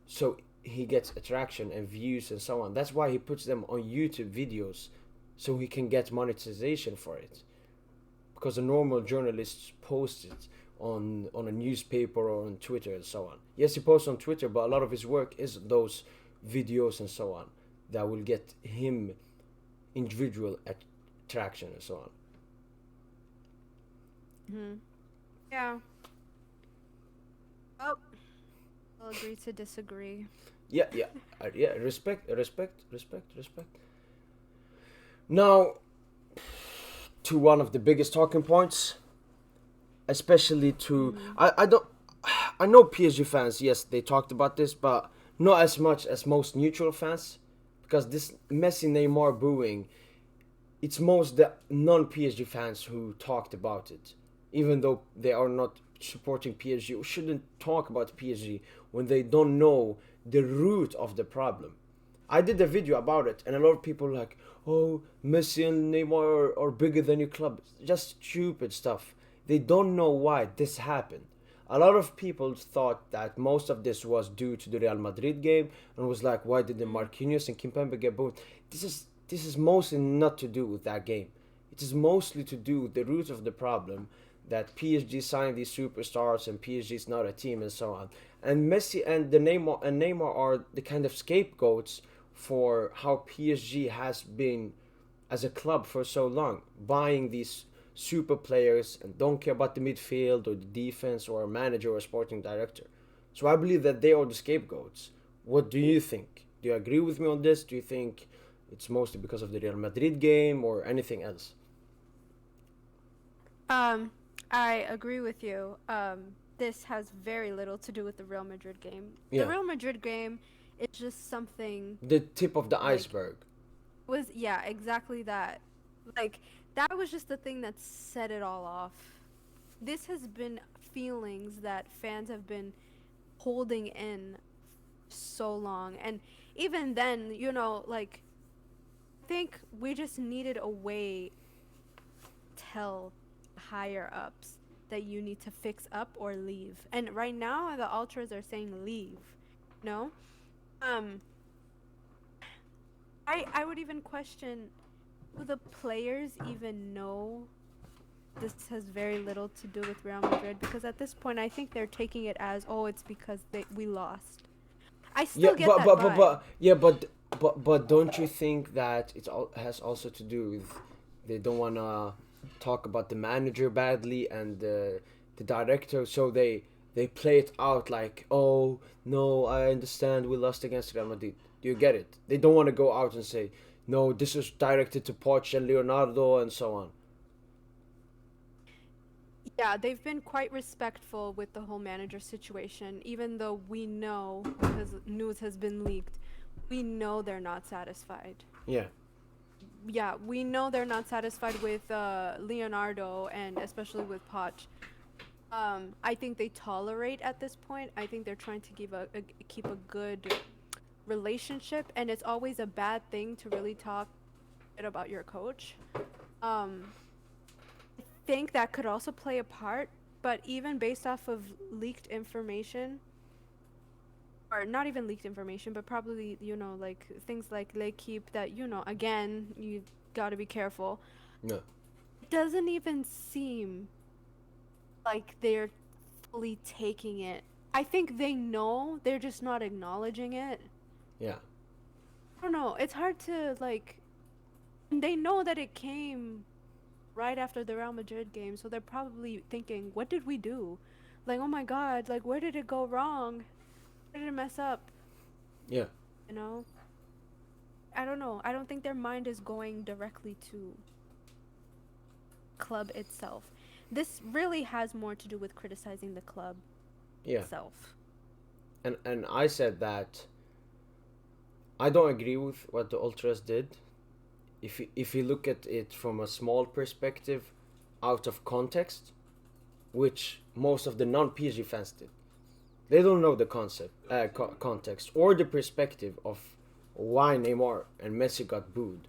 so he gets attraction and views and so on. That's why he puts them on YouTube videos, so he can get monetization for it. Because a normal journalist posts it on a newspaper or on Twitter and so on. Yes, he posts on Twitter, but a lot of his work is those videos and so on that will get him individual attraction and so on. Yeah. Oh, I'll agree to disagree. Yeah. Respect. Now, to one of the biggest talking points, especially to I know PSG fans. Yes, they talked about this, but not as much as most neutral fans, because this Messi Neymar booing, it's most the non-PSG fans who talked about it, even though they are not supporting PSG or shouldn't talk about PSG when they don't know the root of the problem. I did a video about it, and a lot of people were like, "Oh, Messi and Neymar are bigger than your club." Just stupid stuff. They don't know why this happened. A lot of people thought that most of this was due to the Real Madrid game, and was like, "Why did the Marquinhos and Kimpembe get booed?" This is mostly not to do with that game. It is mostly to do with the root of the problem, that PSG signed these superstars and PSG is not a team and so on. And Messi and Neymar are the kind of scapegoats for how PSG has been as a club for so long, buying these super players and don't care about the midfield or the defense or a manager or a sporting director. So I believe that they are the scapegoats. What do you think? Do you agree with me on this? Do you think it's mostly because of the Real Madrid game or anything else? I agree with you. This has very little to do with the Real Madrid game. Yeah. The Real Madrid game is just something. The tip of the iceberg. Yeah, exactly that. That was just the thing that set it all off. This has been feelings that fans have been holding in so long, and even then, I think we just needed a way to tell higher ups that you need to fix up or leave. And right now the ultras are saying leave. No? I would even question, do the players even know this has very little to do with Real Madrid? Because at this point I think they're taking it as, oh, it's because we lost. I still get that vibe. But don't you think that it has also to do with they don't want to talk about the manager badly and the director, so they play it out like, oh no, I understand we lost against Real Madrid. Do you get it? They don't want to go out and say, no, this is directed to Poch and Leonardo and so on. Yeah, they've been quite respectful with the whole manager situation, even though we know, because news has been leaked, we know they're not satisfied. Yeah. Yeah, we know they're not satisfied with Leonardo and especially with Poch. I think they tolerate at this point. I think they're trying to keep a good relationship, and it's always a bad thing to really talk shit about your coach. Um, I think that could also play a part, but even based off of leaked information, or not even leaked information, but probably, like things like keep that, again, you got to be careful. No. It doesn't even seem like they're fully taking it. I think they know, they're just not acknowledging it. Yeah. I don't know. It's hard to like. They know that it came right after the Real Madrid game, so they're probably thinking, "What did we do? Like, oh my God! Like, where did it go wrong? Where did it mess up?" Yeah. You know. I don't know. I don't think their mind is going directly to club itself. This really has more to do with criticizing the club Yeah. itself. And I said that I don't agree with what the ultras did. If you look at it from a small perspective, out of context, which most of the non-PSG fans did, they don't know the context or the perspective of why Neymar and Messi got booed.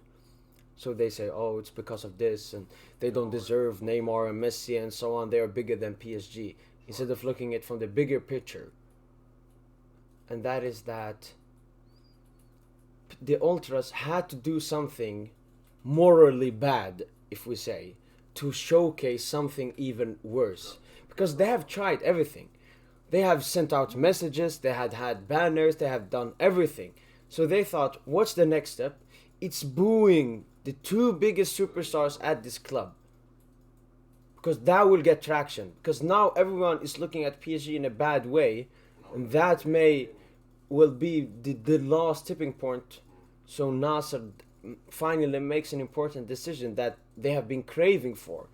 So they say, oh, it's because of this, and they don't deserve Neymar and Messi, and so on. They are bigger than PSG. Instead of looking at it from the bigger picture, and that is that the ultras had to do something morally bad, if we say, to showcase something even worse, because they have tried everything. They have sent out messages, they had banners, they have done everything. So they thought, what's the next step? It's booing the two biggest superstars at this club, because that will get traction, because now everyone is looking at PSG in a bad way, and that will be the last tipping point. So Nasser finally makes an important decision that they have been craving for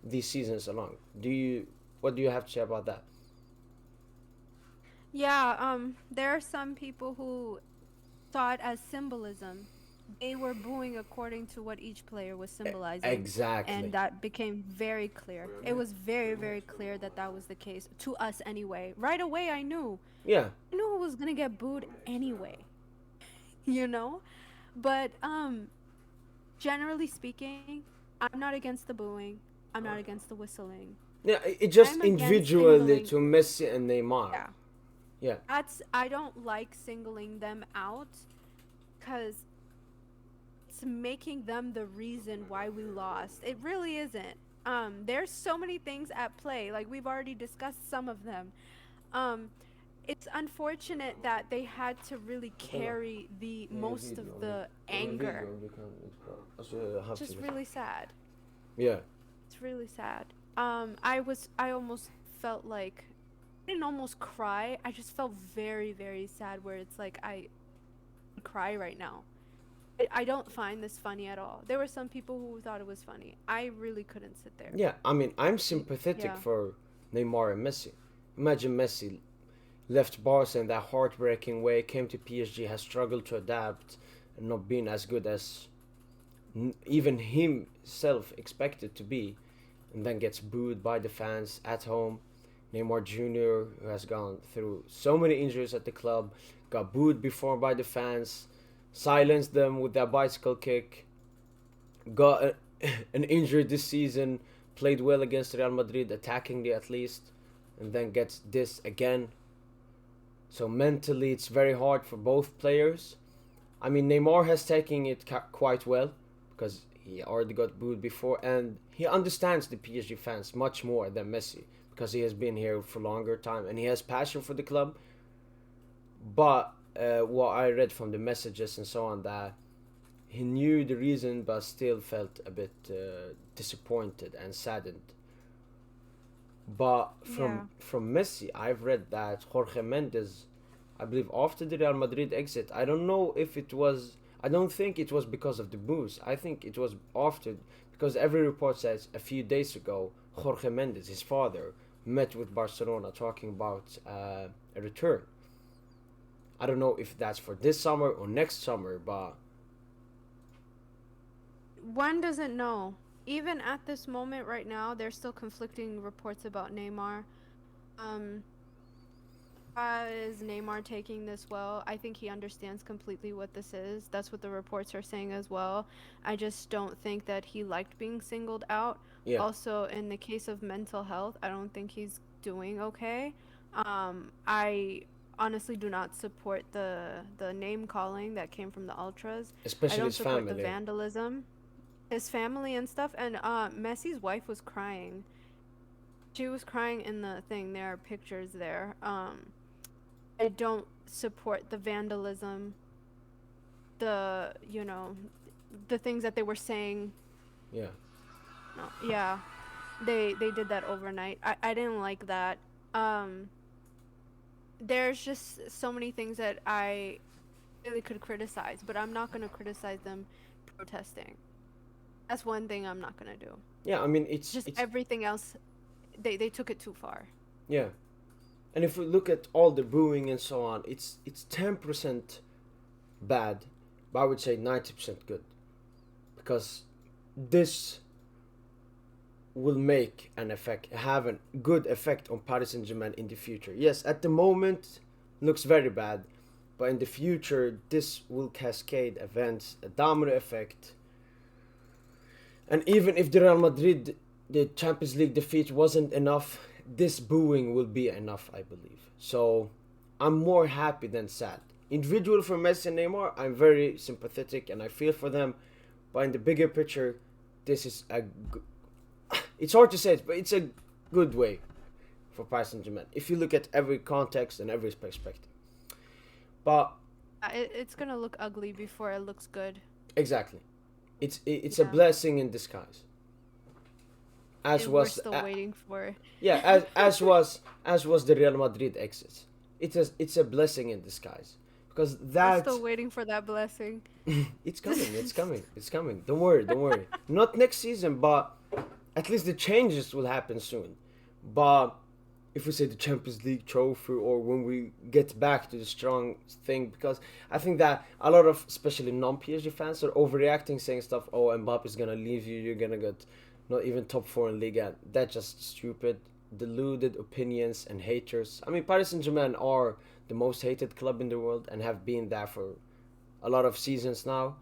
these seasons along. What do you have to say about that? Yeah, there are some people who saw it as symbolism. They were booing according to what each player was symbolizing, and Exactly. that became very clear. It was very, very clear that that was the case to us anyway. Right away, I knew. Yeah. I knew it was gonna get booed anyway, you know. But generally speaking, I'm not against the booing. I'm not against the whistling. Yeah, it just I'm against individually singling. to Messi and Neymar. Yeah, Yeah. I don't like singling them out because it's making them the reason why we lost. It really isn't. There's so many things at play. Like we've already discussed some of them. Um, it's unfortunate that they had to really carry the most of the anger. It's just really sad. Yeah. It's really sad. I almost felt like I didn't almost cry. I just felt very, very sad where it's like I cry right now. I don't find this funny at all. There were some people who thought it was funny. I really couldn't sit there. Yeah, I mean, I'm sympathetic Yeah. for Neymar and Messi. Imagine Messi left Barca in that heartbreaking way, came to PSG, has struggled to adapt, and not been as good as even himself expected to be, and then gets booed by the fans at home. Neymar Jr., who has gone through so many injuries at the club, got booed before by the fans, silenced them with that bicycle kick, got an injury this season, played well against Real Madrid, attackingly at least, and then gets this again. So mentally, it's very hard for both players. I mean, Neymar has taken it quite well because he already got booed before, and he understands the PSG fans much more than Messi because he has been here for longer time and he has passion for the club. But what I read from the messages and so on, that he knew the reason but still felt a bit disappointed and saddened. But Yeah. from Messi, I've read that Jorge Mendes, I believe after the Real Madrid exit, I don't know if it was. I don't think it was because of the boost. I think it was after, because every report says a few days ago Jorge Mendes, his father, met with Barcelona talking about a return. I don't know if that's for this summer or next summer, but One doesn't know. even at this moment right now, there's still conflicting reports about Neymar. Um, is Neymar taking this well? I think he understands completely what this is. That's what the reports are saying as well. I just don't think that he liked being singled out. Yeah, Also, in the case of mental health, I don't think he's doing okay. I honestly do not support the name calling that came from the ultras. I especially don't his support the family. vandalism, his family and stuff. And Messi's wife was crying. She was crying in the thing. There are pictures there. I don't support the vandalism, the things that they were saying. Yeah, No, yeah, they did that overnight. I didn't like that. Um, there's just so many things that I really could criticize, but I'm not gonna criticize them protesting. That's one thing I'm not gonna do. yeah. I mean, Just it's everything else, they took it too far. yeah. And if we look at all the booing and so on, it's 10% bad, but I would say 90% good, because this will make an effect, have a good effect on Paris Saint-Germain in the future. Yes, at the moment looks very bad, but in the future this will cascade events, a domino effect. And even if the Real Madrid, the Champions League defeat wasn't enough, this booing will be enough, I believe. So I'm more happy than sad. Individual for Messi and Neymar, I'm very sympathetic and I feel for them. But in the bigger picture, this is it's hard to say it, but it's a good way for Paris Saint-Germain if you look at every context and every perspective. But It's gonna look ugly before it looks good. exactly, it's a Yeah. blessing in disguise. As We're was still waiting for. yeah, as was the Real Madrid exit. It's a blessing in disguise, because We're that still waiting for that blessing. it's coming, it's coming, it's coming. Don't worry, don't worry. Not next season, but at least the changes will happen soon. But if we say the Champions League trophy, or when we get back to the strong thing, because I think that a lot of, especially non-PSG fans, are overreacting, saying stuff. Oh, Mbappe's gonna leave you. You're gonna get not even top four in Liga. That's just stupid, deluded opinions and haters. I mean, Paris Saint Germain are the most hated club in the world and have been there for a lot of seasons now.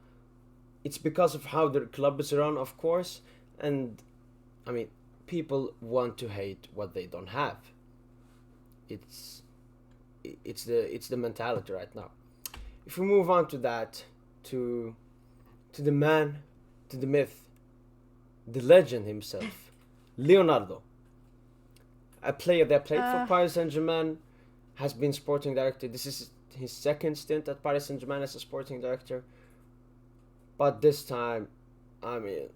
It's because of how their club is run, of course, and I mean, people want to hate what they don't have. It's it's the mentality right now. If we move on to that, to to the man, to the myth, the legend himself, Leonardo, a player that played for Uh, Paris Saint Germain, has been sporting director. This is his second stint at Paris Saint Germain as a sporting director, but this time, I mean,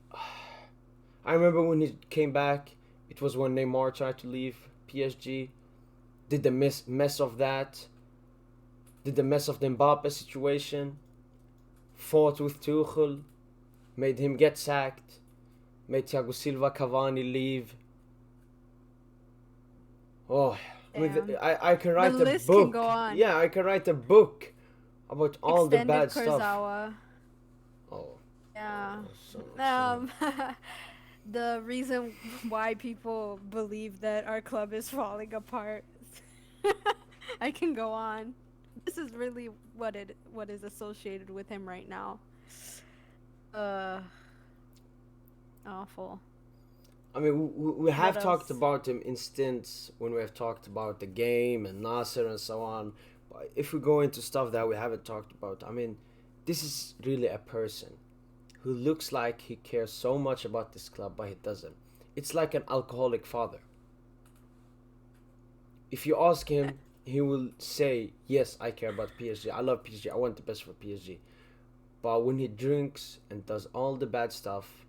I remember when he came back. It was when Neymar tried to leave PSG. Did the mess of that? Did the mess of the Mbappe situation? Fought with Tuchel, made him get sacked, made Thiago Silva, Cavani leave. Oh, I mean, damn. I can The write a list can go book. on. Yeah, I can write a book about all the Extended bad stuff. Kurzawa. Oh, Yeah. so Um, the reason why people believe that our club is falling apart. I can go on. This is really what is associated with him right now. Uh, awful. I mean, we What have talked else? about him in stints when we have talked about the game and Nasser and so on. But if we go into stuff that we haven't talked about, I mean, this is really a person who looks like he cares so much about this club, but he doesn't. It's like an alcoholic father. If you ask him, he will say, "Yes, I care about PSG. I love PSG. I want the best for PSG." But when he drinks and does all the bad stuff,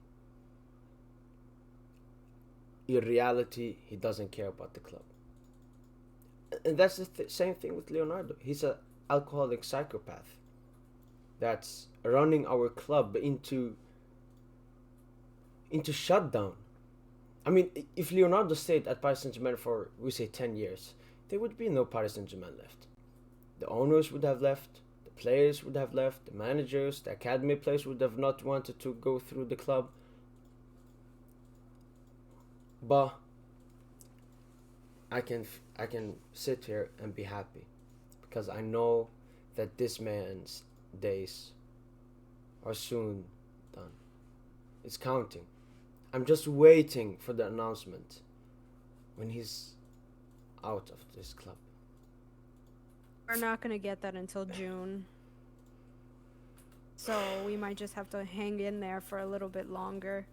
in reality, he doesn't care about the club. And that's the same thing with Leonardo. He's an alcoholic psychopath that's running our club into shutdown. I mean, if Leonardo stayed at Paris Saint Germain for, we say, 10 years, there would be no Paris Saint Germain left. The owners would have left, the players would have left, the managers, the academy players would have not wanted to go through the club. But I can sit here and be happy because I know that this man's days are soon done. It's counting. I'm just waiting for the announcement when he's out of this club. We're not gonna get that until June. So we might just have to hang in there for a little bit longer.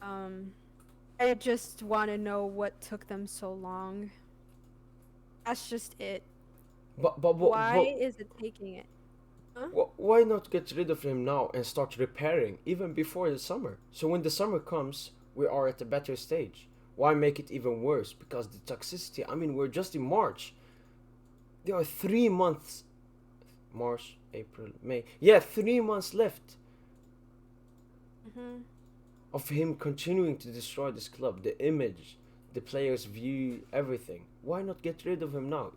I just want to know what took them so long. That's just it. Why is it taking it? Huh? Why not get rid of him now and start repairing even before the summer? So when the summer comes, we are at a better stage. Why make it even worse? Because the toxicity, I mean, we're just in March. There are 3 months. March, April, May. Yeah, 3 months left of him continuing to destroy this club, the image, the players' view, everything. Why not get rid of him now?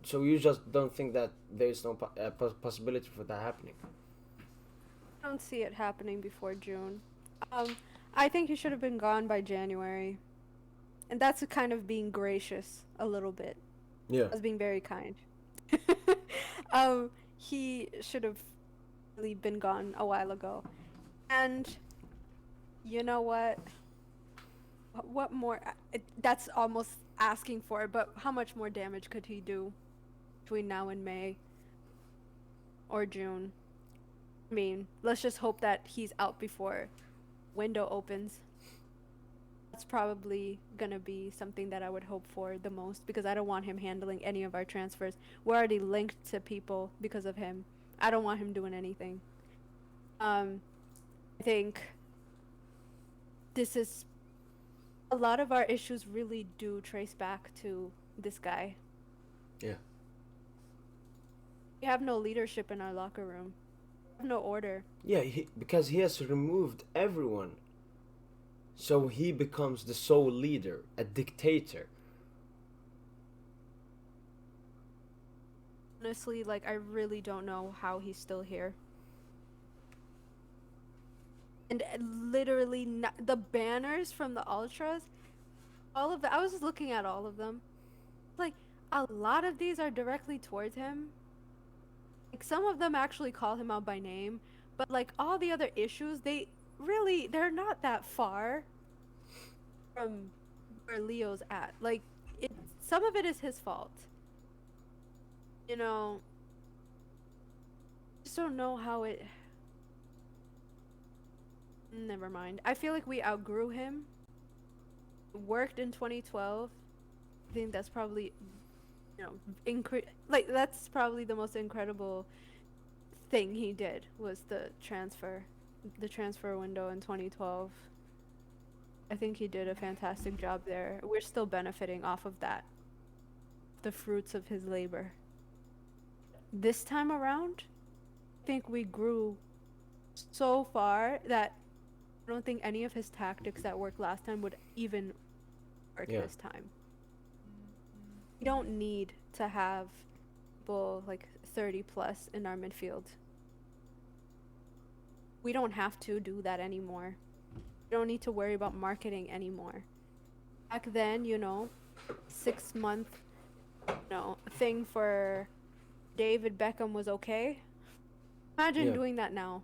So you just don't think that there's no possibility for that happening? I don't see it happening before June. I think he should have been gone by January. And that's a kind of being gracious a little bit. Yeah. I was being very kind. He should have really been gone a while ago. And you know what? What more? That's almost asking for it, but how much more damage could he do between now and May or June? I mean, let's just hope that he's out before window opens. That's probably gonna be something that I would hope for the most because I don't want him handling any of our transfers. We're already linked to people because of him. I don't want him doing anything. I think this is a lot of our issues really do trace back to this guy. Yeah. We have no leadership in our locker room. We have no order. Yeah, because he has removed everyone. So he becomes the sole leader, a dictator. Honestly, like, I really don't know how he's still here. And literally, the banners from the Ultras, all of the, I was just looking at all of them. Like, a lot of these are directly towards him. Like, some of them actually call him out by name. But, like, all the other issues, they're not that far from where Leo's at. Like, some of it is his fault. You know, I just don't know how it... Never mind. I feel like we outgrew him. It worked in 2012. I think that's probably, you know, that's probably the most incredible thing he did was the transfer window in 2012. I think he did a fantastic job there. We're still benefiting off of that. The fruits of his labor. This time around, I think we grew so far that I don't think any of his tactics that worked last time would even work this time. We don't need to have people like 30 plus in our midfield. We don't have to do that anymore. We don't need to worry about marketing anymore. Back then, 6 month, thing for David Beckham was okay. Imagine doing that now.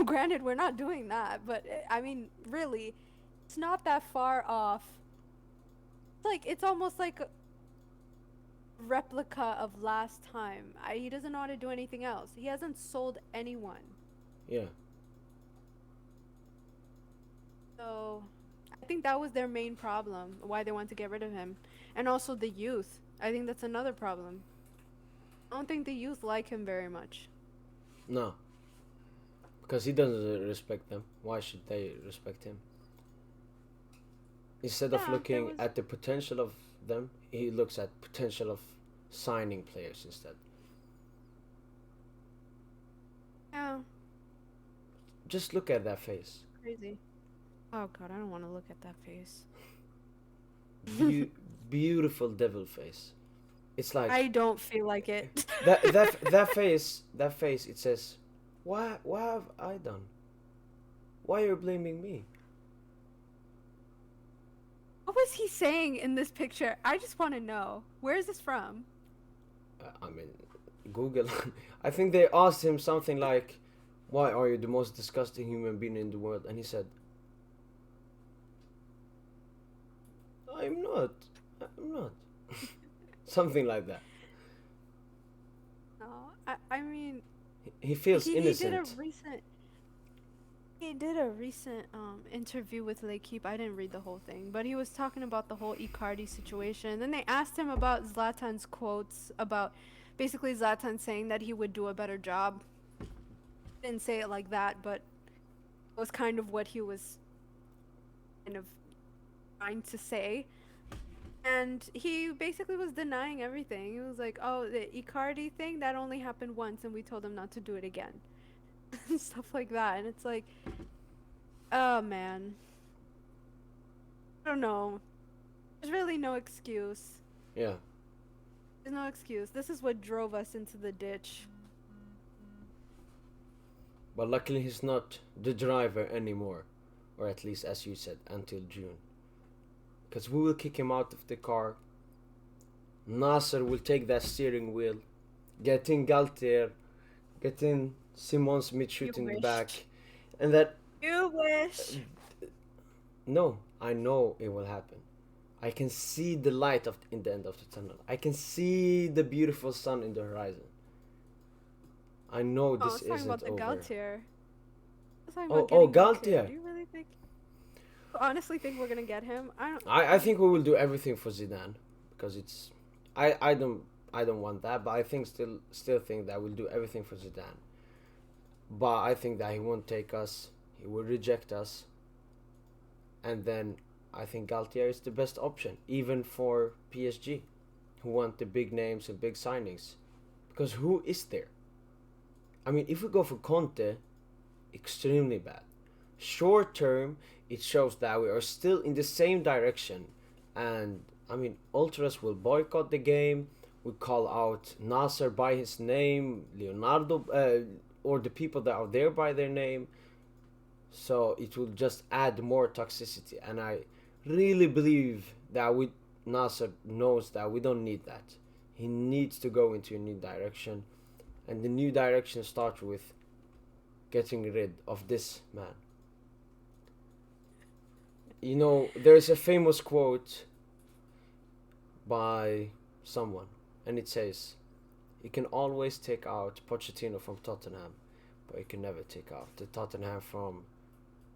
Granted, we're not doing that, but I mean, really, it's not that far off. It's almost like a replica of last time. He doesn't know how to do anything else. He hasn't sold anyone. Yeah. So, I think that was their main problem, why they want to get rid of him. And also the youth. I think that's another problem. I don't think the youth like him very much. No. Because he doesn't respect them. Why should they respect him? Instead of looking at the potential of them, he looks at potential of signing players instead. Yeah. Just look at that face. Crazy. Oh god, I don't want to look at that face. Beautiful devil face. It's like I don't feel like it. that face. It says, "What have I done? Why are you blaming me? What was he saying in this picture? I just want to know. Where is this from? I mean, Google. I think they asked him something like, "Why are you the most disgusting human being in the world?" And he said, "I'm not. I'm not." Something like that. No, I mean, He feels he did a innocent. recent he did a recent interview with L'Equipe. I didn't read the whole thing, but he was talking about the whole Icardi situation. Then they asked him about Zlatan's quotes about basically Zlatan saying that he would do a better job. Didn't say it like that, but it was kind of what he was kind of trying to say. And he basically was denying everything. He was like, "Oh, the Icardi thing that only happened once, and we told him not to do it again," and stuff like that. And it's like, oh man, I don't know. There's really no excuse. Yeah. There's no excuse. This is what drove us into the ditch. But luckily he's not the driver anymore. Or at least, as you said, until June. Because we will kick him out of the car. Nasser will take that steering wheel. Get in Galtier. Get in Simon Smith You shooting the wish. back. And that... You wish. No, I know it will happen. I can see the light in the end of the tunnel. I can see the beautiful sun in the horizon. I know Oh, I this was talking isn't about the over. Galtier. I was talking Oh, about oh, getting Galtier. Galtier. Do you really think? You honestly think we're gonna get him? I think we will do everything for Zidane because it's I don't want that, but I think still think that we'll do everything for Zidane. But I think that he won't take us. He will reject us, and then I think Galtier is the best option, even for PSG, who want the big names and big signings, because who is there? I mean, if we go for Conte, extremely bad. Short term, it shows that we are still in the same direction, and I mean, ultras will boycott the game. We call out Nasser by his name, Leonardo, or the people that are there by their name. So it will just add more toxicity, and I really believe that Nasser knows that we don't need that. He needs to go into a new direction, and the new direction starts with getting rid of this man. You know, there's a famous quote by someone, and it says, "You can always take out Pochettino from Tottenham, but you can never take out the Tottenham from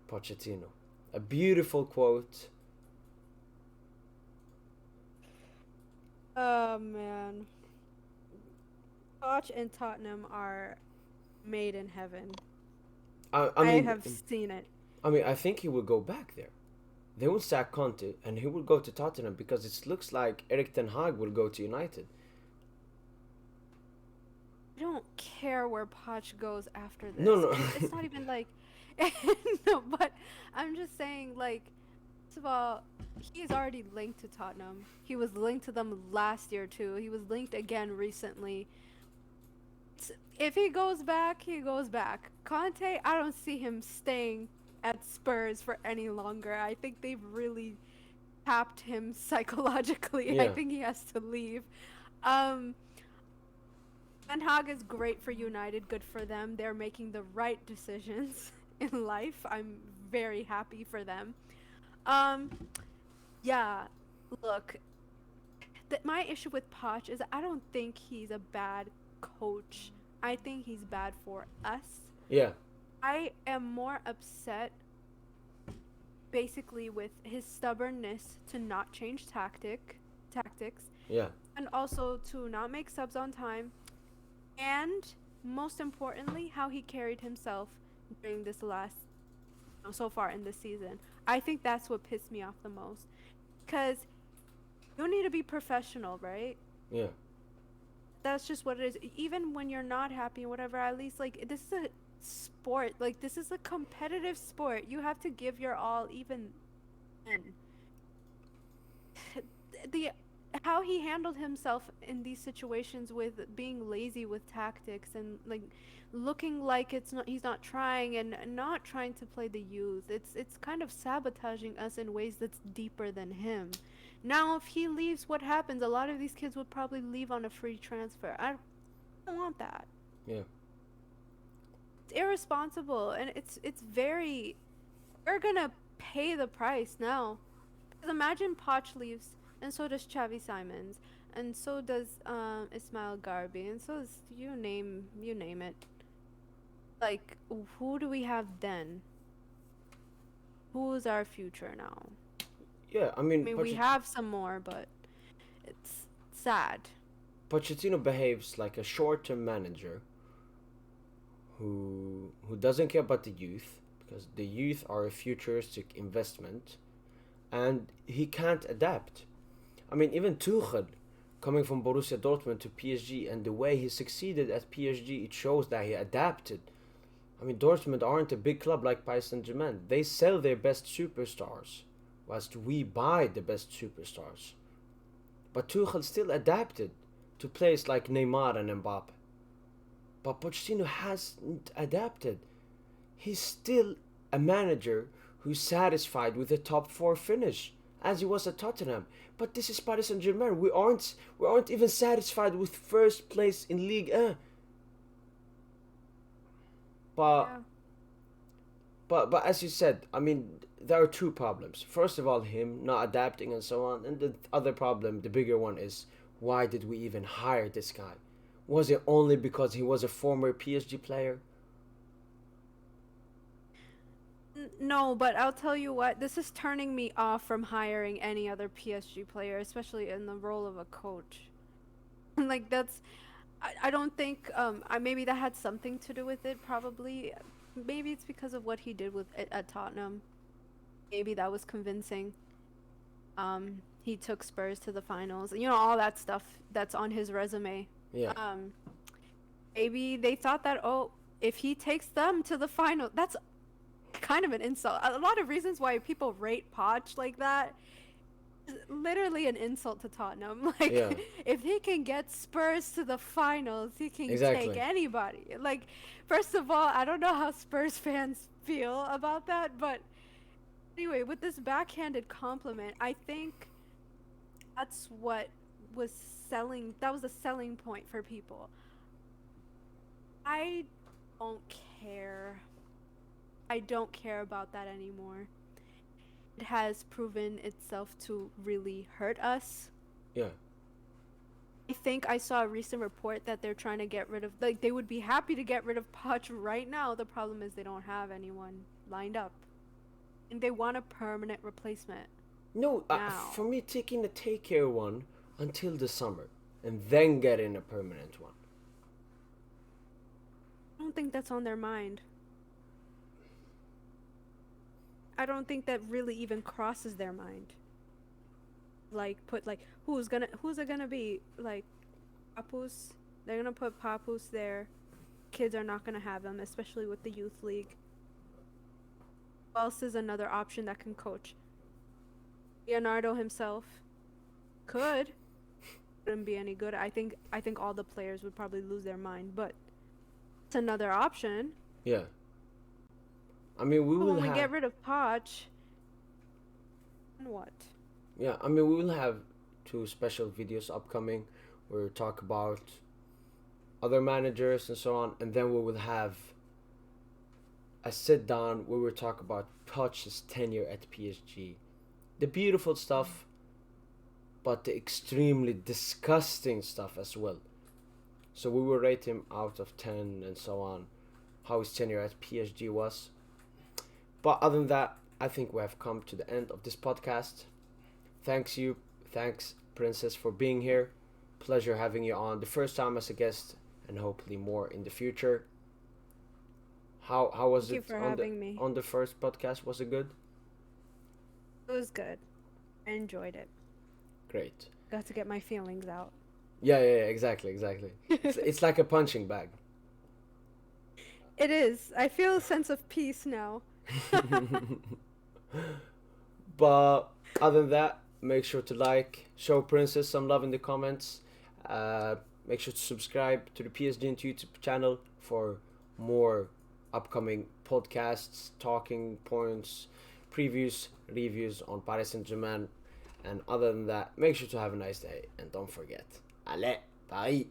Pochettino." A beautiful quote. Oh man, Poch and Tottenham are made in heaven. I mean, have seen it. I mean, I think he will go back there. They will sack Conte, and he will go to Tottenham because it looks like Erik Ten Hag will go to United. I don't care where Poch goes after this. No, no. It's not even like no, but I'm just saying, like, first of all, he's already linked to Tottenham. He was linked to them last year too. He was linked again recently. If he goes back, he goes back. Conte, I don't see him staying at Spurs for any longer. I think they've really tapped him psychologically. I Yeah. think he has to leave. Um, Ten Hag is great for United, good for them. They're making the right decisions in life. I'm very happy for them. Um, yeah, look, my issue with Poch is I don't think he's a bad coach. I think he's bad for us. Yeah. I am more upset basically with his stubbornness to not change tactics Yeah. and also to not make subs on time, and most importantly how he carried himself during this last so far in this season. I think that's what pissed me off the most, because you need to be professional, right? Yeah. That's just what it is. Even when you're not happy and whatever, at least, like, this is a sport. Like, this is a competitive sport. You have to give your all even then. The how he handled himself in these situations with being lazy with tactics and like looking like he's not trying and not trying to play the youth. It's kind of sabotaging us in ways that's deeper than him. Now if he leaves, what happens? A lot of these kids would probably leave on a free transfer. I don't want that. Yeah. It's irresponsible and it's very, we're gonna pay the price now. Because imagine Poch leaves, and so does Xavi Simons, and so does Ismail Garbi, and so does you name it. Like, who do we have then? Who's our future now? Yeah, I I mean, mean, we have some more, but it's sad. Pochettino behaves like a short-term manager who doesn't care about the youth, because the youth are a futuristic investment, and he can't adapt. I mean, even Tuchel, coming from Borussia Dortmund to PSG, and the way he succeeded at PSG, it shows that he adapted. I mean, Dortmund aren't a big club like Paris Saint-Germain. They sell their best superstars, whilst we buy the best superstars. But Tuchel still adapted to players like Neymar and Mbappe. But Pochettino hasn't adapted. He's still a manager who's satisfied with a top four finish, as he was at Tottenham. But this is Paris Saint-Germain. We aren't even satisfied with first place in Ligue 1. But Yeah. but as you said, I mean, there are two problems. First of all, him not adapting and so on, and the other problem, the bigger one, is why did we even hire this guy? Was it only because he was a former PSG player? No, but I'll tell you what, this is turning me off from hiring any other PSG player, especially in the role of a coach. Like that's, I don't think maybe that had something to do with it. Probably, maybe it's because of what he did with at Tottenham. Maybe that was convincing. He took Spurs to the finals. You know, all that stuff that's on his resume. Yeah, Um, Maybe they thought that, oh, if he takes them to the final, that's kind of an insult. A lot of reasons why people rate Poch like that is literally an insult to Tottenham. yeah, Like, if he can get Spurs to the finals, he can take exactly. anybody. Like, first of all, I don't know how Spurs fans feel about that, but anyway, with this backhanded compliment, I think that's what was selling. That was a selling point for people. I don't care. I don't care about that anymore. It has proven itself to really hurt us. Yeah, I think I saw a recent report that they're trying to get rid of, like, they would be happy to get rid of Poch right now. The problem is they don't have anyone lined up. And they want a permanent replacement no. now. For me, taking a take care one until the summer, and then getting a permanent one. I don't think that's on their mind. I don't think that really even crosses their mind. Like, put, like, who's it gonna be? Like, Papus? They're gonna put Papus there. Kids are not gonna have him, especially with the youth league. Who else is another option that can coach? Leonardo himself could. Wouldn't be any good. I think all the players would probably lose their mind, but it's another option. Yeah, I mean, we But will when we have. get rid of Poch, then what? Yeah, I mean, we will have two special videos upcoming where we talk about other managers and so on, and then we will have a sit down where we talk about Poch's tenure at PSG, the beautiful stuff, but the extremely disgusting stuff as well. So we will rate him out of 10 and so on, how his tenure at PSG was. But other than that, I think we have come to the end of this podcast. Thanks Princess for being here. Pleasure having you on the first time as a guest, and hopefully more in the future. How was Thank you it for on the having me. on the first podcast? Was it good? It was good. I enjoyed it. Great. Got to get my feelings out. Yeah, exactly. It's like a punching bag. It is. I feel a sense of peace now. But other than that, Make sure to like, show Princess some love in the comments. Make sure to subscribe to the PSGINT YouTube channel for more upcoming podcasts, talking points, previews, reviews on Paris Saint-Germain. And other than that, make sure to have a nice day and don't forget. Allez, Paris!